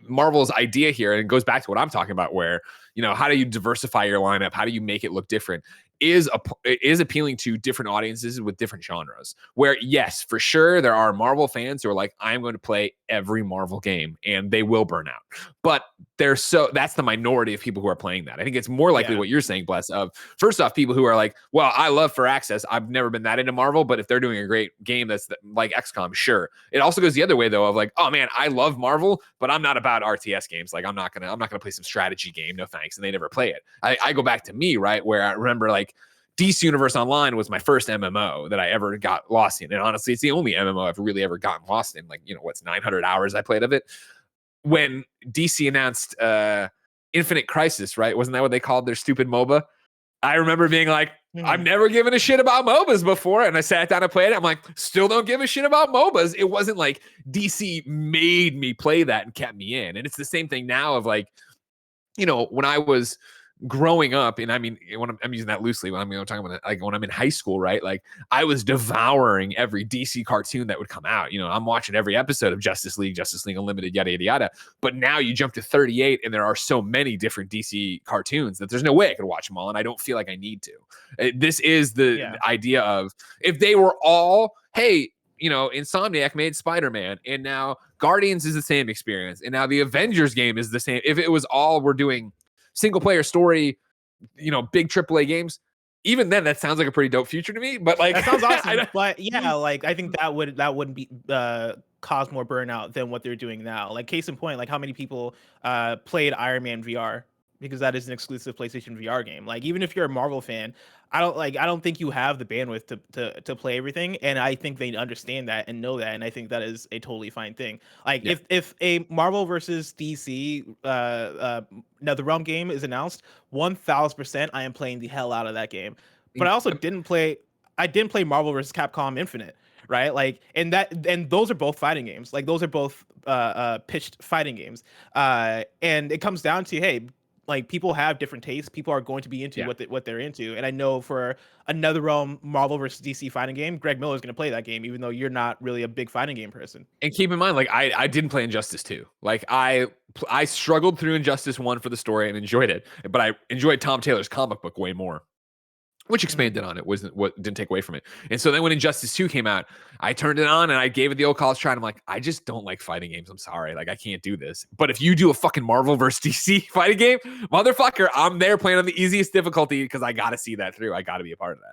Marvel's idea here, and it goes back to what I'm talking about, where, how do you diversify your lineup? How do you make it look different? Is appealing to different audiences with different genres, where yes, for sure, there are Marvel fans who are like, I'm going to play every Marvel game, and they will burn out. But that's the minority of people who are playing that. I think it's more likely what you're saying, Bless, of first off, people who are like, well, I love Firaxis. I've never been that into Marvel, but if they're doing a great game that's like XCOM, sure. It also goes the other way though, of like, oh man, I love Marvel, but I'm not about RTS games. Like I'm not gonna play some strategy game. No thanks. And they never play it. I go back to me, right, where I remember like DC Universe Online was my first MMO that I ever got lost in. And honestly, it's the only MMO I've really ever gotten lost in. Like, what's 900 hours I played of it. When DC announced Infinite Crisis, right? Wasn't that what they called their stupid MOBA? I remember being like, I've never given a shit about MOBAs before. And I sat down and played it. I'm like, still don't give a shit about MOBAs. It wasn't like DC made me play that and kept me in. And it's the same thing now of like, when I was growing up, and I mean, when I'm using that loosely, when I'm talking about like when I'm in high school, right? Like I was devouring every DC cartoon that would come out. I'm watching every episode of Justice League Unlimited, yada, yada, yada. But now you jump to 38 and there are so many different DC cartoons that there's no way I could watch them all. And I don't feel like I need to. This is the idea of, if they were all, hey, Insomniac made Spider-Man, and now Guardians is the same experience, and now the Avengers game is the same. If it was all we're doing single player story, big AAA games, even then that sounds like a pretty dope future to me. But like, that sounds awesome. But yeah, like I think that wouldn't be cause more burnout than what they're doing now. Like case in point, like how many people played Iron Man VR because that is an exclusive PlayStation VR game. Like, even if you're a Marvel fan, I don't think you have the bandwidth to play everything. And I think they understand that and know that. And I think that is a totally fine thing. Like, if a Marvel versus DC NetherRealm game is announced, 1000% I am playing the hell out of that game. But I also didn't play Marvel versus Capcom Infinite, right? Like, and those are both fighting games. Like, those are both pitched fighting games. And it comes down to, hey, like, people have different tastes. People are going to be into what they're into. And I know for another realm Marvel versus DC fighting game, Greg Miller is going to play that game, even though you're not really a big fighting game person. And keep in mind, like, I didn't play Injustice 2. Like, I struggled through Injustice 1 for the story and enjoyed it, but I enjoyed Tom Taylor's comic book way more, which expanded on it, wasn't what didn't take away from it. And so then when Injustice 2 came out, I turned it on and I gave it the old college try. And I'm like, I just don't like fighting games. I'm sorry. Like, I can't do this. But if you do a fucking Marvel versus DC fighting game, motherfucker, I'm there playing on the easiest difficulty because I got to see that through. I got to be a part of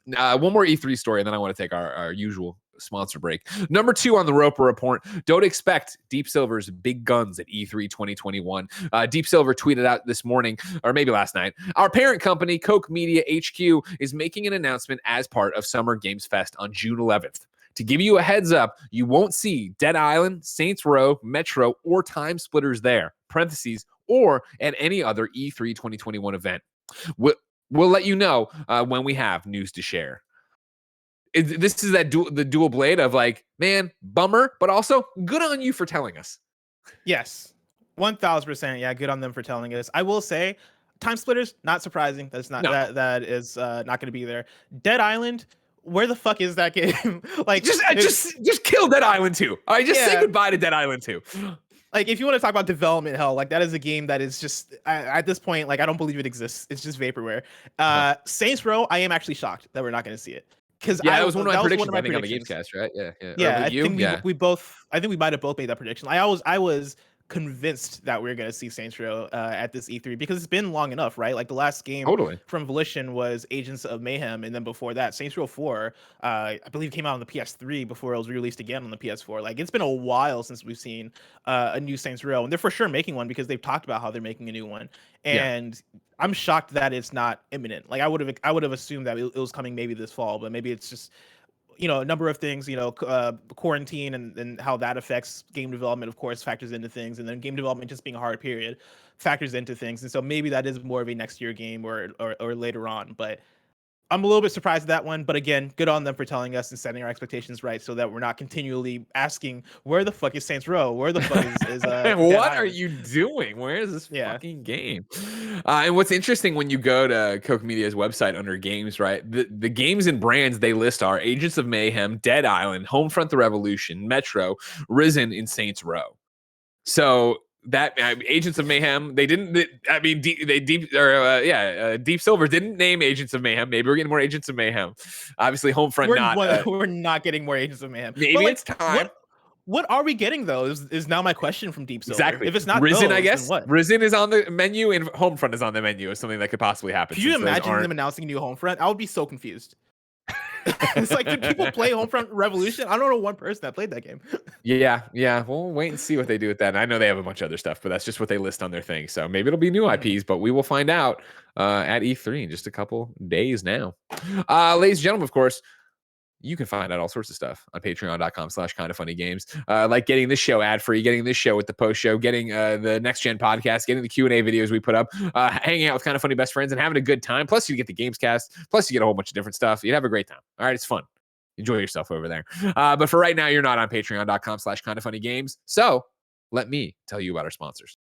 that. One more E3 story, and then I want to take our usual sponsor break. Number 2 on the Roper Report. Don't expect Deep Silver's big guns at E3 2021. Deep Silver tweeted out this morning, or maybe last night, our parent company, Koch Media HQ, is making an announcement as part of Summer Games Fest on June 11th. To give you a heads up, you won't see Dead Island, Saints Row, Metro, or Time Splitters there, parentheses, or at any other E3 2021 event. We'll let you know when we have news to share. This is the dual blade of, like, man, bummer, but also good on you for telling us. Yes, 1000%. Yeah, good on them for telling us. I will say, Time Splitters, not surprising. That's not that is not going to be there. Dead Island, where the fuck is that game? Like, just kill Dead Island 2. Say goodbye to Dead Island 2. Like, if you want to talk about development hell, like, that is a game that is just, at this point, like, I don't believe it exists. It's just vaporware. Saints Row, I am actually shocked that we're not going to see it. Because that was one of my predictions, I think, on the GameScast, right? Yeah, I think we might have both made that prediction. I was convinced that we were going to see Saints Row at this E3 because it's been long enough, right? Like, the last game from Volition was Agents of Mayhem, and then before that, Saints Row 4, I believe, came out on the PS3 before it was released again on the PS4. Like, it's been a while since we've seen a new Saints Row, and they're for sure making one because they've talked about how they're making a new one. And I'm shocked that it's not imminent. Like, I would have assumed that it was coming maybe this fall, but maybe it's just, you know, a number of things, you know, quarantine and how that affects game development, of course, factors into things. And then game development just being a hard period factors into things. And so maybe that is more of a next year game or later on. But I'm a little bit surprised at that one. But again, good on them for telling us and setting our expectations right so that we're not continually asking, where the fuck is Saints Row? Where the fuck is what are you doing? Where is this fucking game? And what's interesting, when you go to Koch Media's website under games, right? The games and brands they list are Agents of Mayhem, Dead Island, Homefront: The Revolution, Metro, Risen, and Saints Row. So that Agents of Mayhem, Deep Silver didn't name Agents of Mayhem. Maybe we're getting more Agents of Mayhem. Obviously, Homefront we're not getting more Agents of Mayhem. Maybe, like, it's time. What are we getting, though, is now my question from Deep Silver. Exactly. If it's not Risen, those, I guess. then what? Risen is on the menu and Homefront is on the menu as something that could possibly happen. Could you imagine them announcing new Homefront? I would be so confused. It's like, do people play Homefront Revolution? I don't know one person that played that game. Yeah. We'll wait and see what they do with that. And I know they have a bunch of other stuff, but that's just what they list on their thing. So maybe it'll be new IPs, but we will find out at E3 in just a couple days now. Ladies and gentlemen, of course, you can find out all sorts of stuff on patreon.com/kindoffunnygames. Like getting this show ad-free, getting this show with the post show, getting the Next Gen podcast, getting the Q&A videos we put up, hanging out with Kind of Funny best friends and having a good time. Plus you get the GamesCast. Plus you get a whole bunch of different stuff. You'd have a great time. All right, it's fun. Enjoy yourself over there. But for right now, you're not on patreon.com/kindoffunnygames. So let me tell you about our sponsors.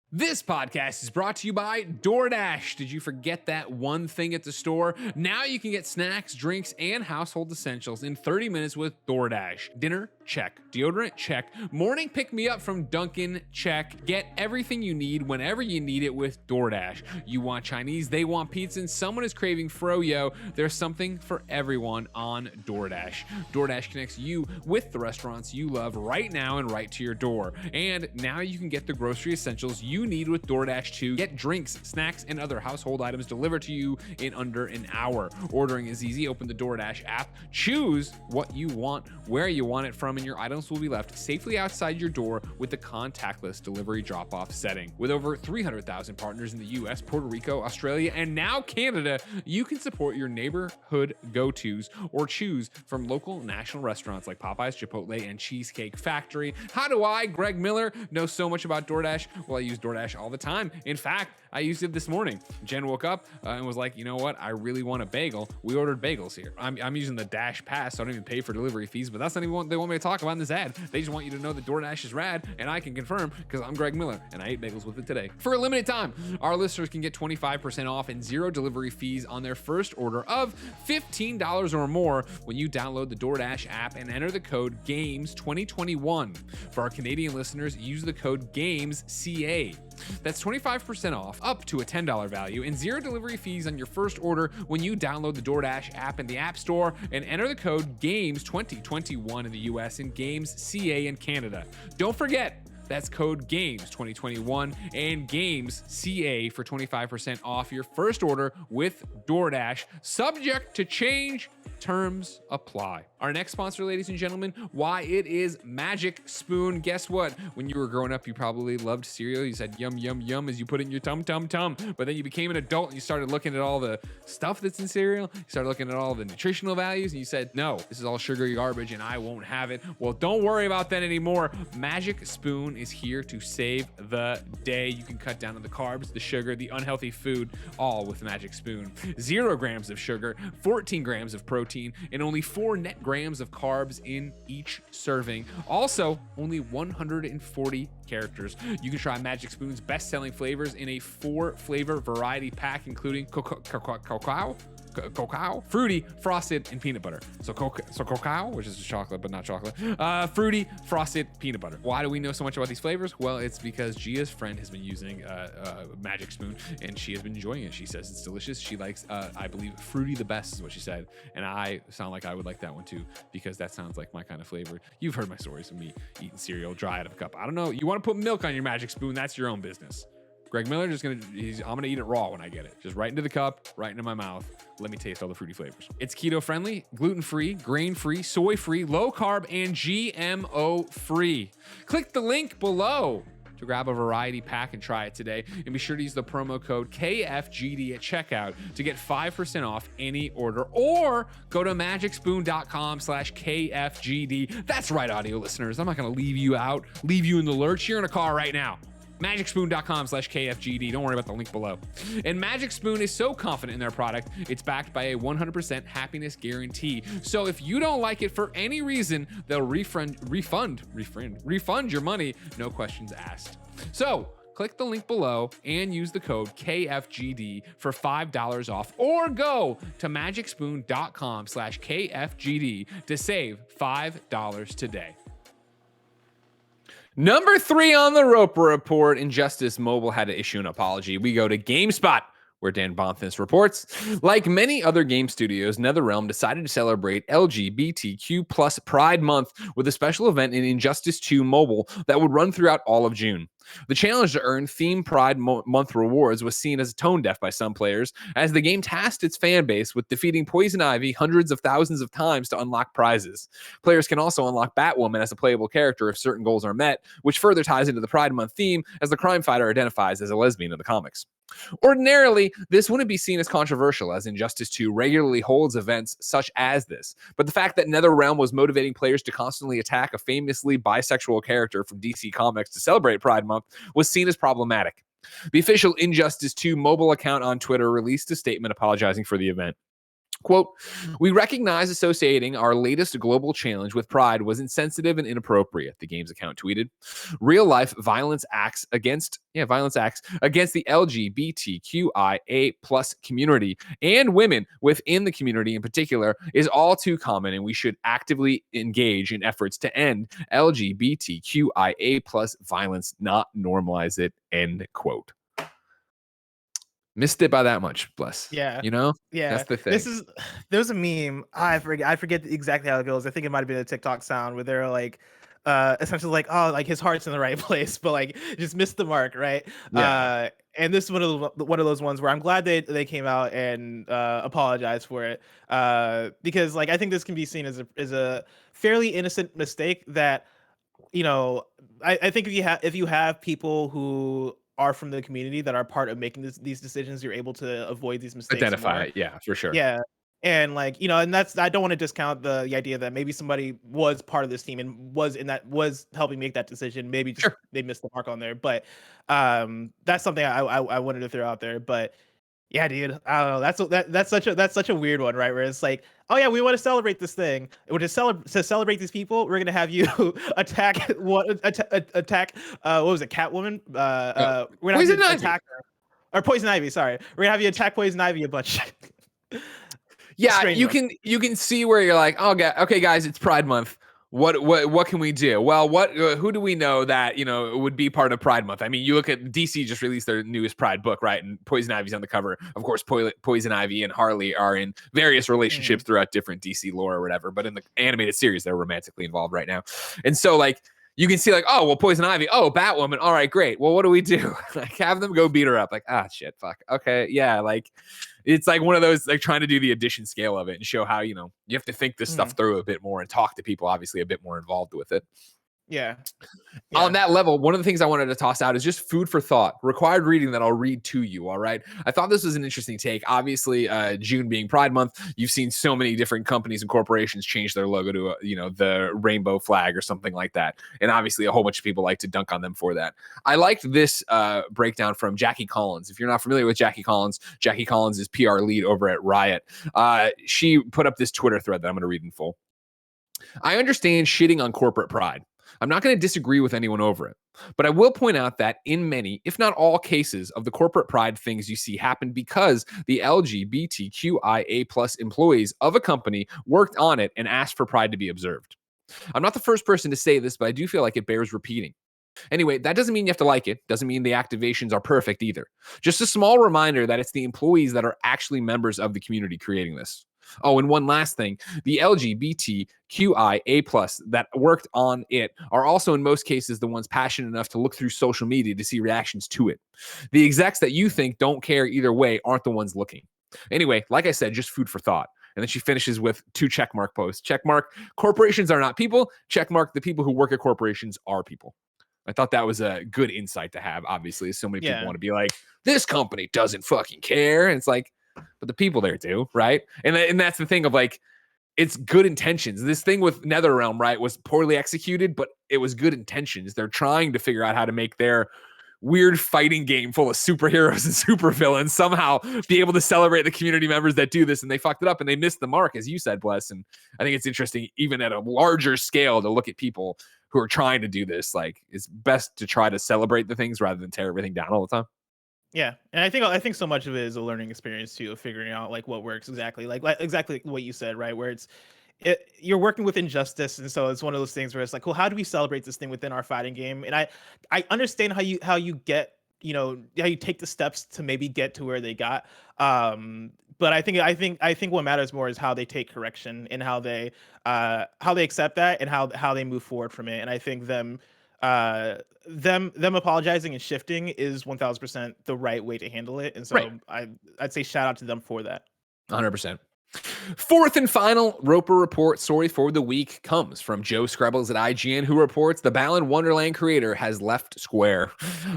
This podcast is brought to you by DoorDash. Did you forget that one thing at the store? Now you can get snacks, drinks, and household essentials in 30 minutes with DoorDash. Dinner? Check. Deodorant? Check. Morning pick-me-up from Dunkin'? Check. Get everything you need whenever you need it with DoorDash. You want Chinese, they want pizza, and someone is craving froyo. There's something for everyone on DoorDash. DoorDash connects you with the restaurants you love right now and right to your door. And now you can get the grocery essentials you need with DoorDash too. Get drinks, snacks, and other household items delivered to you in under an hour. Ordering is easy. Open the DoorDash app, choose what you want, where you want it from, come and your items will be left safely outside your door with the contactless delivery drop-off setting. With over 300,000 partners in the US, Puerto Rico, Australia, and now Canada, you can support your neighborhood go-tos or choose from local national restaurants like Popeyes, Chipotle, and Cheesecake Factory. How do I, Greg Miller, know so much about DoorDash? Well, I use DoorDash all the time. In fact, I used it this morning. Jen woke up and was like, you know what? I really want a bagel. We ordered bagels here. I'm using the Dash Pass, so I don't even pay for delivery fees, but that's not even what they want me to talk about in this ad. They just want you to know that DoorDash is rad, and I can confirm because I'm Greg Miller, and I ate bagels with it today. For a limited time, our listeners can get 25% off and 0 delivery fees on their first order of $15 or more when you download the DoorDash app and enter the code GAMES2021. For our Canadian listeners, use the code GAMESCA. That's 25% off, up to a $10 value, and 0 delivery fees on your first order when you download the DoorDash app in the App Store and enter the code GAMES2021 in the US and GAMESCA in Canada. Don't forget, that's code GAMES2021 and GAMESCA for 25% off your first order with DoorDash. Subject to change. Terms apply. Our next sponsor, ladies and gentlemen, why it is Magic Spoon. Guess what? When you were growing up, you probably loved cereal. You said yum, yum, yum as you put it in your tum, tum, tum. But then you became an adult and you started looking at all the stuff that's in cereal. You started looking at all the nutritional values and you said, no, this is all sugary garbage and I won't have it. Well, don't worry about that anymore. Magic Spoon is here to save the day. You can cut down on the carbs, the sugar, the unhealthy food, all with Magic Spoon. 0 grams of sugar, 14 grams of protein, and only 4 net grams of carbs in each serving. Also, only 140 characters. You can try Magic Spoon's best-selling flavors in a 4-flavor variety pack, including cacao, fruity, frosted, and peanut butter. So cacao, which is chocolate but not chocolate, fruity, frosted, peanut butter. Why do we know so much about these flavors? Well, it's because Gia's friend has been using Magic Spoon and she has been enjoying it. She says it's delicious. She likes, I believe, fruity the best is what she said. And I sound like I would like that one too, because that sounds like my kind of flavor. You've heard my stories of me eating cereal dry out of a cup. I don't know. You want to put milk on your Magic Spoon, that's your own business. Greg Miller, I'm gonna eat it raw when I get it. Just right into the cup, right into my mouth. Let me taste all the fruity flavors. It's keto friendly, gluten free, grain free, soy free, low carb, and GMO free. Click the link below to grab a variety pack and try it today. And be sure to use the promo code KFGD at checkout to get 5% off any order, or go to magicspoon.com/KFGD. That's right, audio listeners. I'm not gonna leave you out, leave you in the lurch. You're in a car right now. magicspoon.com/KFGD. Don't worry about the link below. And Magic Spoon is so confident in their product, it's backed by a 100% happiness guarantee. So if you don't like it for any reason, they'll refund your money, no questions asked. So click the link below and use the code KFGD for $5 off, or go to magicspoon.com/KFGD to save $5 today. Number 3 on the Roper Report, Injustice Mobile had to issue an apology. We go to GameSpot, where Dan Bonthuys reports. Like many other game studios, NetherRealm decided to celebrate LGBTQ+ Pride Month with a special event in Injustice 2 Mobile that would run throughout all of June. The challenge to earn Theme Pride Month rewards was seen as tone deaf by some players, as the game tasked its fan base with defeating Poison Ivy hundreds of thousands of times to unlock prizes. Players can also unlock Batwoman as a playable character if certain goals are met, which further ties into the Pride Month theme, as the crime fighter identifies as a lesbian in the comics. Ordinarily, this wouldn't be seen as controversial, as Injustice 2 regularly holds events such as this, but the fact that NetherRealm was motivating players to constantly attack a famously bisexual character from DC Comics to celebrate Pride Month was seen as problematic. The official Injustice 2 mobile account on Twitter released a statement apologizing for the event. Quote, "We recognize associating our latest global challenge with Pride was insensitive and inappropriate," the game's account tweeted. Real-life violence acts against the LGBTQIA+ community and women within the community in particular is all too common, and we should actively engage in efforts to end LGBTQIA+ violence, not normalize it, end quote. Missed it by that much, bless. Yeah. You know? Yeah. That's the thing. There's a meme. I forget exactly how it goes. I think it might have been a TikTok sound where they're like, essentially like, oh, like his heart's in the right place, but like just missed the mark, right? Yeah. And this is one of those ones where I'm glad they came out and apologized for it, because like I think this can be seen as a fairly innocent mistake that, you know, I think if you have people who are from the community that are part of making these decisions, you're able to avoid these mistakes Identify more. it. Yeah, for sure. Yeah. And like, you know, and that's, I don't want to discount the idea that maybe somebody was part of this team and was helping make that decision. Maybe just Sure. they missed the mark on there. But that's something I wanted to throw out there. But yeah, dude, I don't know. That's such a weird one, right? Where it's like, oh yeah, we want to celebrate this thing. To celebrate these people, we're gonna have you attack attack what was it, Catwoman? We're gonna have Poison you Ivy. attack her. Or Poison Ivy, sorry. We're gonna have you attack Poison Ivy a bunch. Yeah, Strange you one. can see where you're like, oh, okay, guys, it's Pride Month. What can we do? Well, who do we know that would be part of Pride Month? I mean, you look at DC just released their newest Pride book, right? And Poison Ivy's on the cover. Of course, Poison Ivy and Harley are in various relationships throughout different DC lore or whatever. But in the animated series, they're romantically involved right now, and so like. You can see like, oh, well, Poison Ivy, oh, Batwoman, all right, great. Well, what do we do? Like, have them go beat her up. Like, shit, fuck. Okay, yeah, like, it's like one of those, like, trying to do the addition scale of it and show how, you have to think this stuff through a bit more and talk to people, obviously, a bit more involved with it. Yeah. On that level, one of the things I wanted to toss out is just food for thought, required reading that I'll read to you. All right. I thought this was an interesting take. Obviously, June being Pride Month, you've seen so many different companies and corporations change their logo to, the rainbow flag or something like that. And obviously, a whole bunch of people like to dunk on them for that. I liked this breakdown from Jackie Collins. If you're not familiar with Jackie Collins is PR lead over at Riot. She put up this Twitter thread that I'm going to read in full. I understand shitting on corporate pride. I'm not going to disagree with anyone over it, but I will point out that in many, if not all cases of the corporate pride things you see happen because the LGBTQIA plus employees of a company worked on it and asked for pride to be observed. I'm not the first person to say this, but I do feel like it bears repeating. Anyway, that doesn't mean you have to like it. Doesn't mean the activations are perfect either. Just a small reminder that it's the employees that are actually members of the community creating this. Oh, and one last thing. The LGBTQIA plus that worked on it are also in most cases the ones passionate enough to look through social media to see reactions to it. The execs that you think don't care either way aren't the ones looking. Anyway, like I said, just food for thought. And then she finishes with 2 checkmark posts. Checkmark, corporations are not people. Checkmark, the people who work at corporations are people. I thought that was a good insight to have. Obviously, so many people want to be like, this company doesn't fucking care. And it's like, but the people there do, right? And that's the thing of like, it's good intentions. This thing with NetherRealm, right, was poorly executed, but it was good intentions. They're trying to figure out how to make their weird fighting game full of superheroes and supervillains somehow be able to celebrate the community members that do this, and they fucked it up and they missed the mark, as you said, Bless. And I think it's interesting, even at a larger scale, to look at people who are trying to do this. Like, it's best to try to celebrate the things rather than tear everything down all the time. Yeah, and I think so much of it is a learning experience too, of figuring out like what works exactly, like exactly what you said, right? Where you're working with injustice, and so it's one of those things where it's like, well, how do we celebrate this thing within our fighting game? And I understand how you get, how you take the steps to maybe get to where they got. But I think what matters more is how they take correction and how they accept that and how they move forward from it. And I think them apologizing and shifting is 1000% the right way to handle it. And so I'd say shout out to them for that. 100%. Fourth and final Roper report story for the week comes from Joe Skrebbels at IGN, who reports the Balan Wonderland creator has left Square.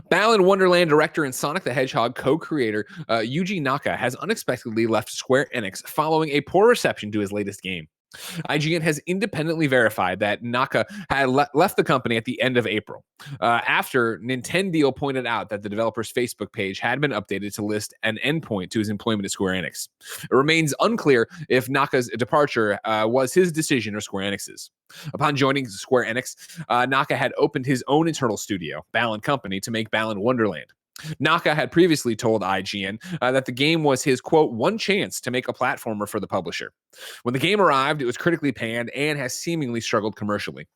Balan Wonderland director and Sonic the Hedgehog co-creator Yuji Naka has unexpectedly left Square Enix following a poor reception to his latest game. IGN has independently verified that Naka had left the company at the end of April, after Nintendo pointed out that the developer's Facebook page had been updated to list an endpoint to his employment at Square Enix. It remains unclear if Naka's departure was his decision or Square Enix's. Upon joining Square Enix, Naka had opened his own internal studio, Balan Company, to make Balan Wonderland. Naka had previously told IGN that the game was his, quote, one chance to make a platformer for the publisher. When the game arrived, it was critically panned and has seemingly struggled commercially.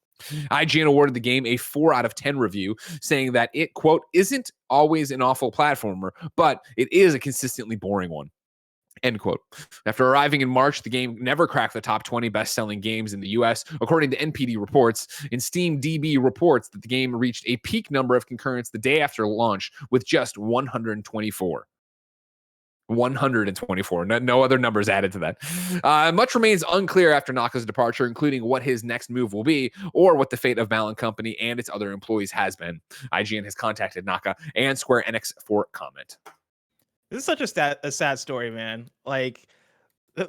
IGN awarded the game a 4 out of 10 review, saying that it, quote, isn't always an awful platformer, but it is a consistently boring one. End quote. After arriving in March, the game never cracked the top 20 best-selling games in the US, according to NPD reports. And SteamDB reports that the game reached a peak number of concurrents the day after launch with just 124. 124. No other numbers added to that. Much remains unclear after Naka's departure, including what his next move will be or what the fate of Balan Company and its other employees has been. IGN has contacted Naka and Square Enix for comment. This is such a sad story, man. Like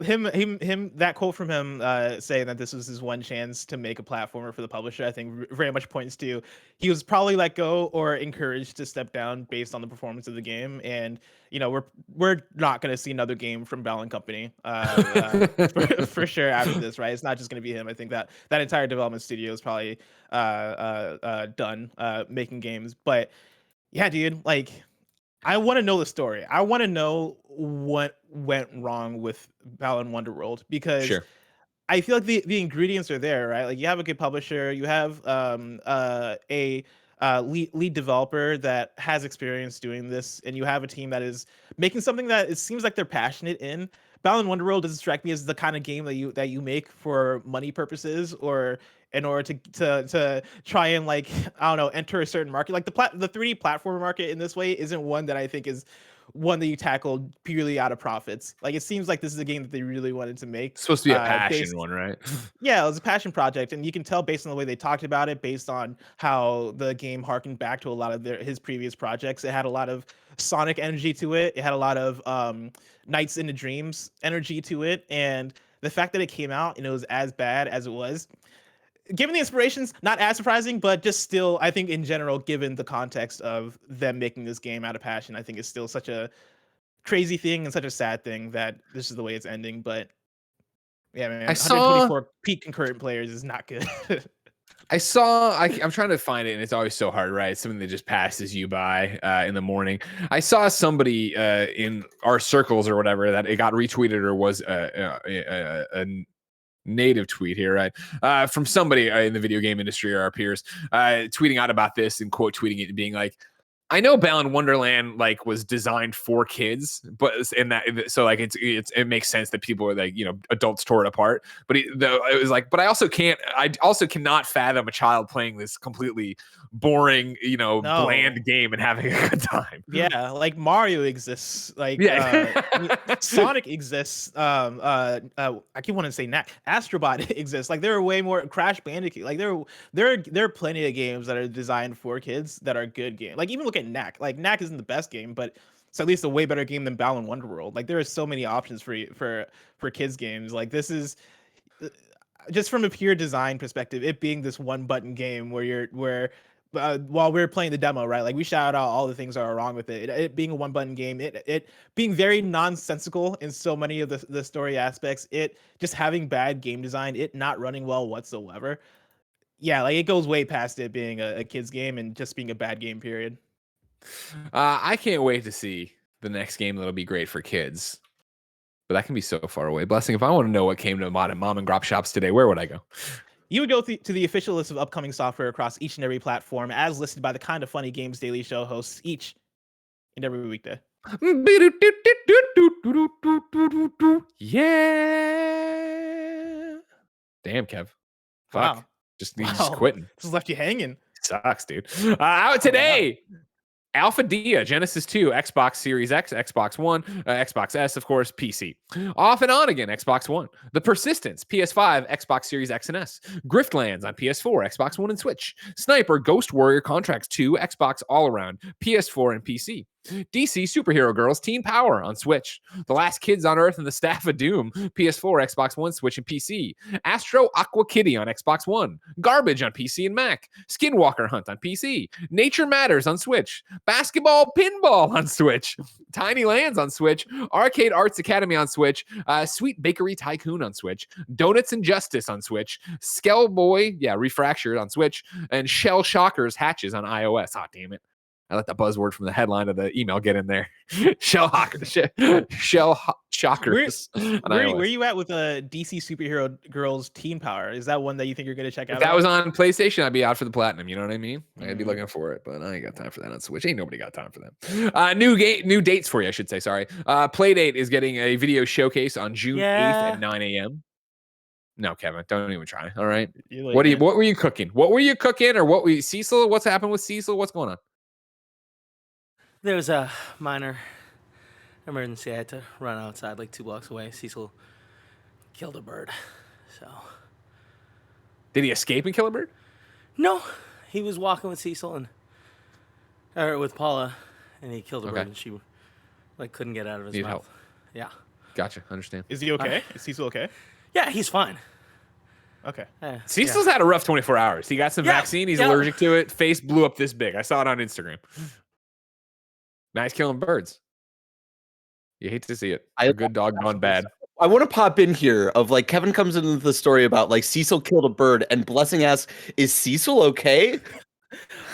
him that quote from him saying that this was his one chance to make a platformer for the publisher, I think very much points to he was probably let go or encouraged to step down based on the performance of the game. And we're not going to see another game from Balan Company for sure after this, right? It's not just going to be him. I think that entire development studio is probably done making games. But yeah, dude, like, I want to know the story. I want to know what went wrong with Balan Wonderworld, because I feel like the ingredients are there, right? Like, you have a good publisher, you have a lead developer that has experience doing this, and you have a team that is making something that it seems like they're passionate in. Balan Wonderworld doesn't strike me as the kind of game that you make for money purposes or in order to try and, like, I don't know, enter a certain market. Like the 3D platformer market in this way isn't one that I think is one that you tackled purely out of profits. Like, it seems like this is a game that they really wanted to make. It's supposed to be a passion one, right? Yeah, it was a passion project, and you can tell based on the way they talked about it, based on how the game harkened back to a lot of his previous projects. It had a lot of Sonic energy to it. It had a lot of Nights into Dreams energy to it, and the fact that it came out and it was as bad as it was, given the inspirations, not as surprising, but just still, I think in general, given the context of them making this game out of passion, I think it's still such a crazy thing and such a sad thing that this is the way it's ending. But yeah, man, 124 peak concurrent players is not good. I'm trying to find it, and it's always so hard, right? It's something that just passes you by in the morning. I saw somebody in our circles or whatever that it got retweeted or was a native tweet here, right? From somebody in the video game industry or our peers tweeting out about this and quote tweeting it and being like, I know Balan Wonderland like was designed for kids, but in that, so like it makes sense that people are like, adults tore it apart. But it was like, but I also cannot fathom a child playing this completely boring, bland game and having a good time. Yeah, like Mario exists, like Sonic exists. I keep wanting to say Astrobot exists. Like, there are way more Crash Bandicoot. Like, there are plenty of games that are designed for kids that are good games. Like, even look at Knack. Like, Knack isn't the best game, but it's at least a way better game than Balan Wonderworld. Like, there are so many options for kids games. Like, this is just from a pure design perspective, it being this one button game where while we were playing the demo, right, like, we shouted out all the things that are wrong with it. It being a one button game, it being very nonsensical in so many of the story aspects, it just having bad game design, it not running well whatsoever. Yeah, like, it goes way past it being a kid's game and just being a bad game, period. I can't wait to see the next game that'll be great for kids, but that can be so far away. Blessing, if I want to know what came to mom and grop shops today, where would I go? You would go to the official list of upcoming software across each and every platform, as listed by the Kind of Funny Games Daily Show hosts each and every weekday. Yeah. Damn, Kev. Fuck. Wow. Just quitting. Just left you hanging. Sucks, dude. Out today. Adeoye, Genesis 2, Xbox Series X, Xbox One, Xbox S, of course, PC. Off and On Again, Xbox One. The Persistence, PS5, Xbox Series X and S. Griftlands on PS4, Xbox One and Switch. Sniper, Ghost Warrior Contracts 2, Xbox All Around, PS4 and PC. DC Superhero Girls Teen Power on Switch. The Last Kids on Earth and the Staff of Doom, PS4, Xbox One, Switch, and PC. Astro Aqua Kitty on Xbox One. Garbage on PC and Mac. Skinwalker Hunt on PC. Nature Matters on Switch. Basketball Pinball on Switch. Tiny Lands on Switch. Arcade Arts Academy on Switch. Sweet Bakery Tycoon on Switch. Donuts and Justice on Switch. Skellboy, Refractured on Switch. And Shell Shockers Hatches on iOS. Ah, damn it. I let the buzzword from the headline of the email get in there. Shell shockers. Where you at with DC superhero girls Teen Power? Is that one that you think you're gonna check out? If that was on PlayStation, I'd be out for the platinum. You know what I mean? I'd be looking for it, but I ain't got time for that on Switch. Ain't nobody got time for that. New dates for you, I should say. Sorry. Playdate is getting a video showcase on June 8th at 9 a.m. No, Kevin, don't even try. All right. What were you cooking? Or Cecil? What's happened with Cecil? What's going on? There was a minor emergency. I had to run outside like 2 blocks away. Cecil killed a bird. So. Did he escape and kill a bird? No. He was walking with Cecil or with Paula, and he killed a bird, and she couldn't get out of his mouth. Help. Yeah. Gotcha. Understand. Is he okay? Is Cecil okay? Yeah, he's fine. Okay. Cecil's had a rough 24 hours. He got some vaccine. He's allergic to it. Face blew up this big. I saw it on Instagram. Nice killing birds. You hate to see it. A good dog gone bad. I want to pop in here of like Kevin comes into the story about like Cecil killed a bird and Blessing asks, "Is Cecil okay?"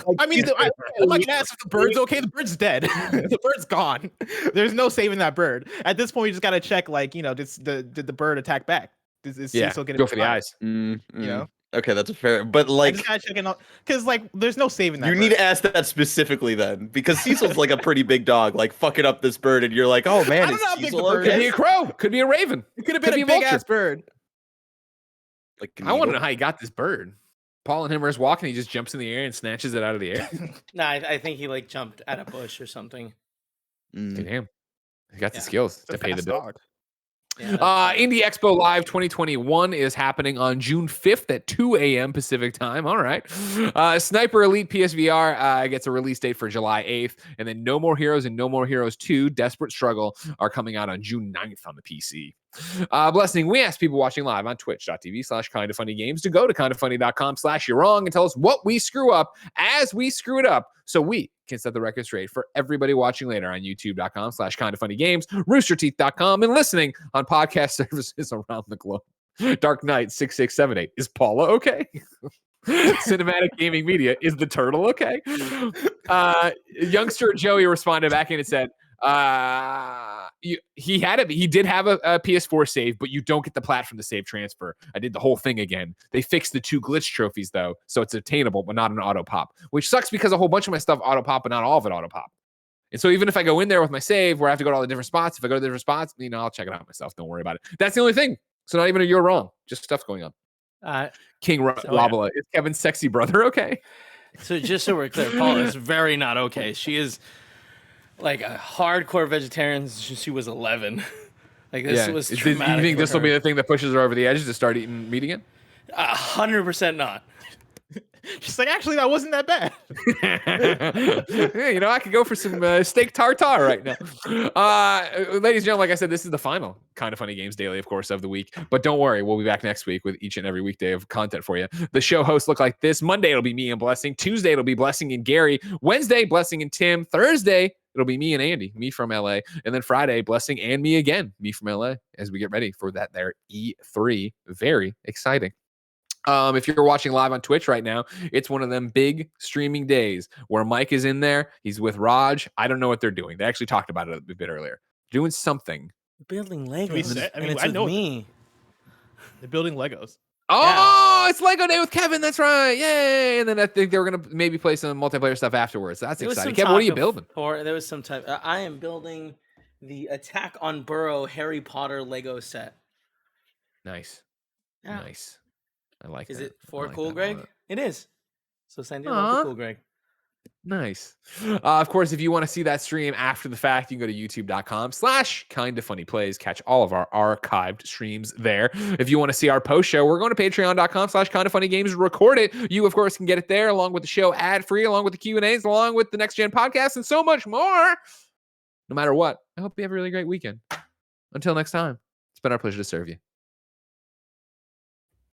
Like, I mean, I'm not gonna ask if the bird's okay. The bird's dead. The bird's gone. There's no saving that bird. At this point, you just gotta check, like, did the bird attack back? Is Cecil getting go for the eyes? You know. Okay, that's fair. But like, I just gotta check in because like, there's no saving that. You need to ask that specifically then, because Cecil's like a pretty big dog, like fucking up this bird, and you're like, oh man, is Cecil okay? Could be a crow. Could be a raven. It could have been a big ass bird. Like, I want to know how he got this bird. Paul and him are just walking. He just jumps in the air and snatches it out of the air. No, I think he like jumped at a bush or something. Damn, he got the skills to pay the bill. Dog. Yeah, Indie Expo Live 2021 is happening on June 5th at 2 a.m. Pacific time. All right. Sniper Elite PSVR gets a release date for July 8th. And then No More Heroes and No More Heroes 2 Desperate Struggle are coming out on June 9th on the PC. Blessing, we asked people watching live on twitch.tv/kindoffunnygames to go to kindoffunny.com/you're wrong and tell us what we screw up as we screw it up so we can set the record straight for everybody watching later on youtube.com/kindoffunnygames, roosterteeth.com, and listening on podcast services around the globe. Dark Knight 6678, is Paula okay? Cinematic Gaming Media, is the turtle okay? Youngster Joey responded back in and said, he did have a PS4 save, but you don't get the plat from the save transfer. I did the whole thing again. They fixed the 2 glitch trophies though, so it's attainable but not an auto pop, which sucks because a whole bunch of my stuff auto pop but not all of it auto pop. And so even if I go in there with my save where I have to go to all the different spots, if I go to the different spots, I'll check it out myself. Don't worry about it. That's the only thing. So not even a you're wrong, just stuff going on. King Labala, is Kevin's sexy brother okay? So just so we're clear, Paula is very not okay. She is like a hardcore vegetarian since she was 11. Like this was traumatic. You think this will be the thing that pushes her over the edge to start eating meat again? 100% not. She's like, actually, that wasn't that bad. I could go for some steak tartare right now. Ladies and gentlemen, like I said, this is the final Kind of Funny Games Daily, of course, of the week. But don't worry, we'll be back next week with each and every weekday of content for you. The show hosts look like this. Monday, it'll be me and Blessing. Tuesday, it'll be Blessing and Gary. Wednesday, Blessing and Tim. Thursday, it'll be me and Andy, me from LA. And then Friday, Blessing and me again, me from LA, as we get ready for that there E3. Very exciting. If you're watching live on Twitch right now, it's one of them big streaming days where Mike is in there. He's with Raj. I don't know what they're doing. They actually talked about it a bit earlier. Doing something. Building Legos. I know me. They're building Legos. Oh, It's Lego Day with Kevin. That's right. Yay. And then I think they were going to maybe play some multiplayer stuff afterwards. That's exciting. Kevin, what are you building? There was some type. I am building the Attack on Burrow Harry Potter Lego set. Nice. Yeah. Nice. I like it. Is it for Cool Greg? It is. So send your love to Cool Greg. Nice. Of course, if you want to see that stream after the fact, you can go to youtube.com/kindafunnyplays. Catch all of our archived streams there. If you want to see our post show, we're going to patreon.com/kindafunnygames. Record it. You, of course, can get it there along with the show ad free, along with the Q&As, along with the Next Gen podcast, and so much more. No matter what, I hope you have a really great weekend. Until next time, it's been our pleasure to serve you.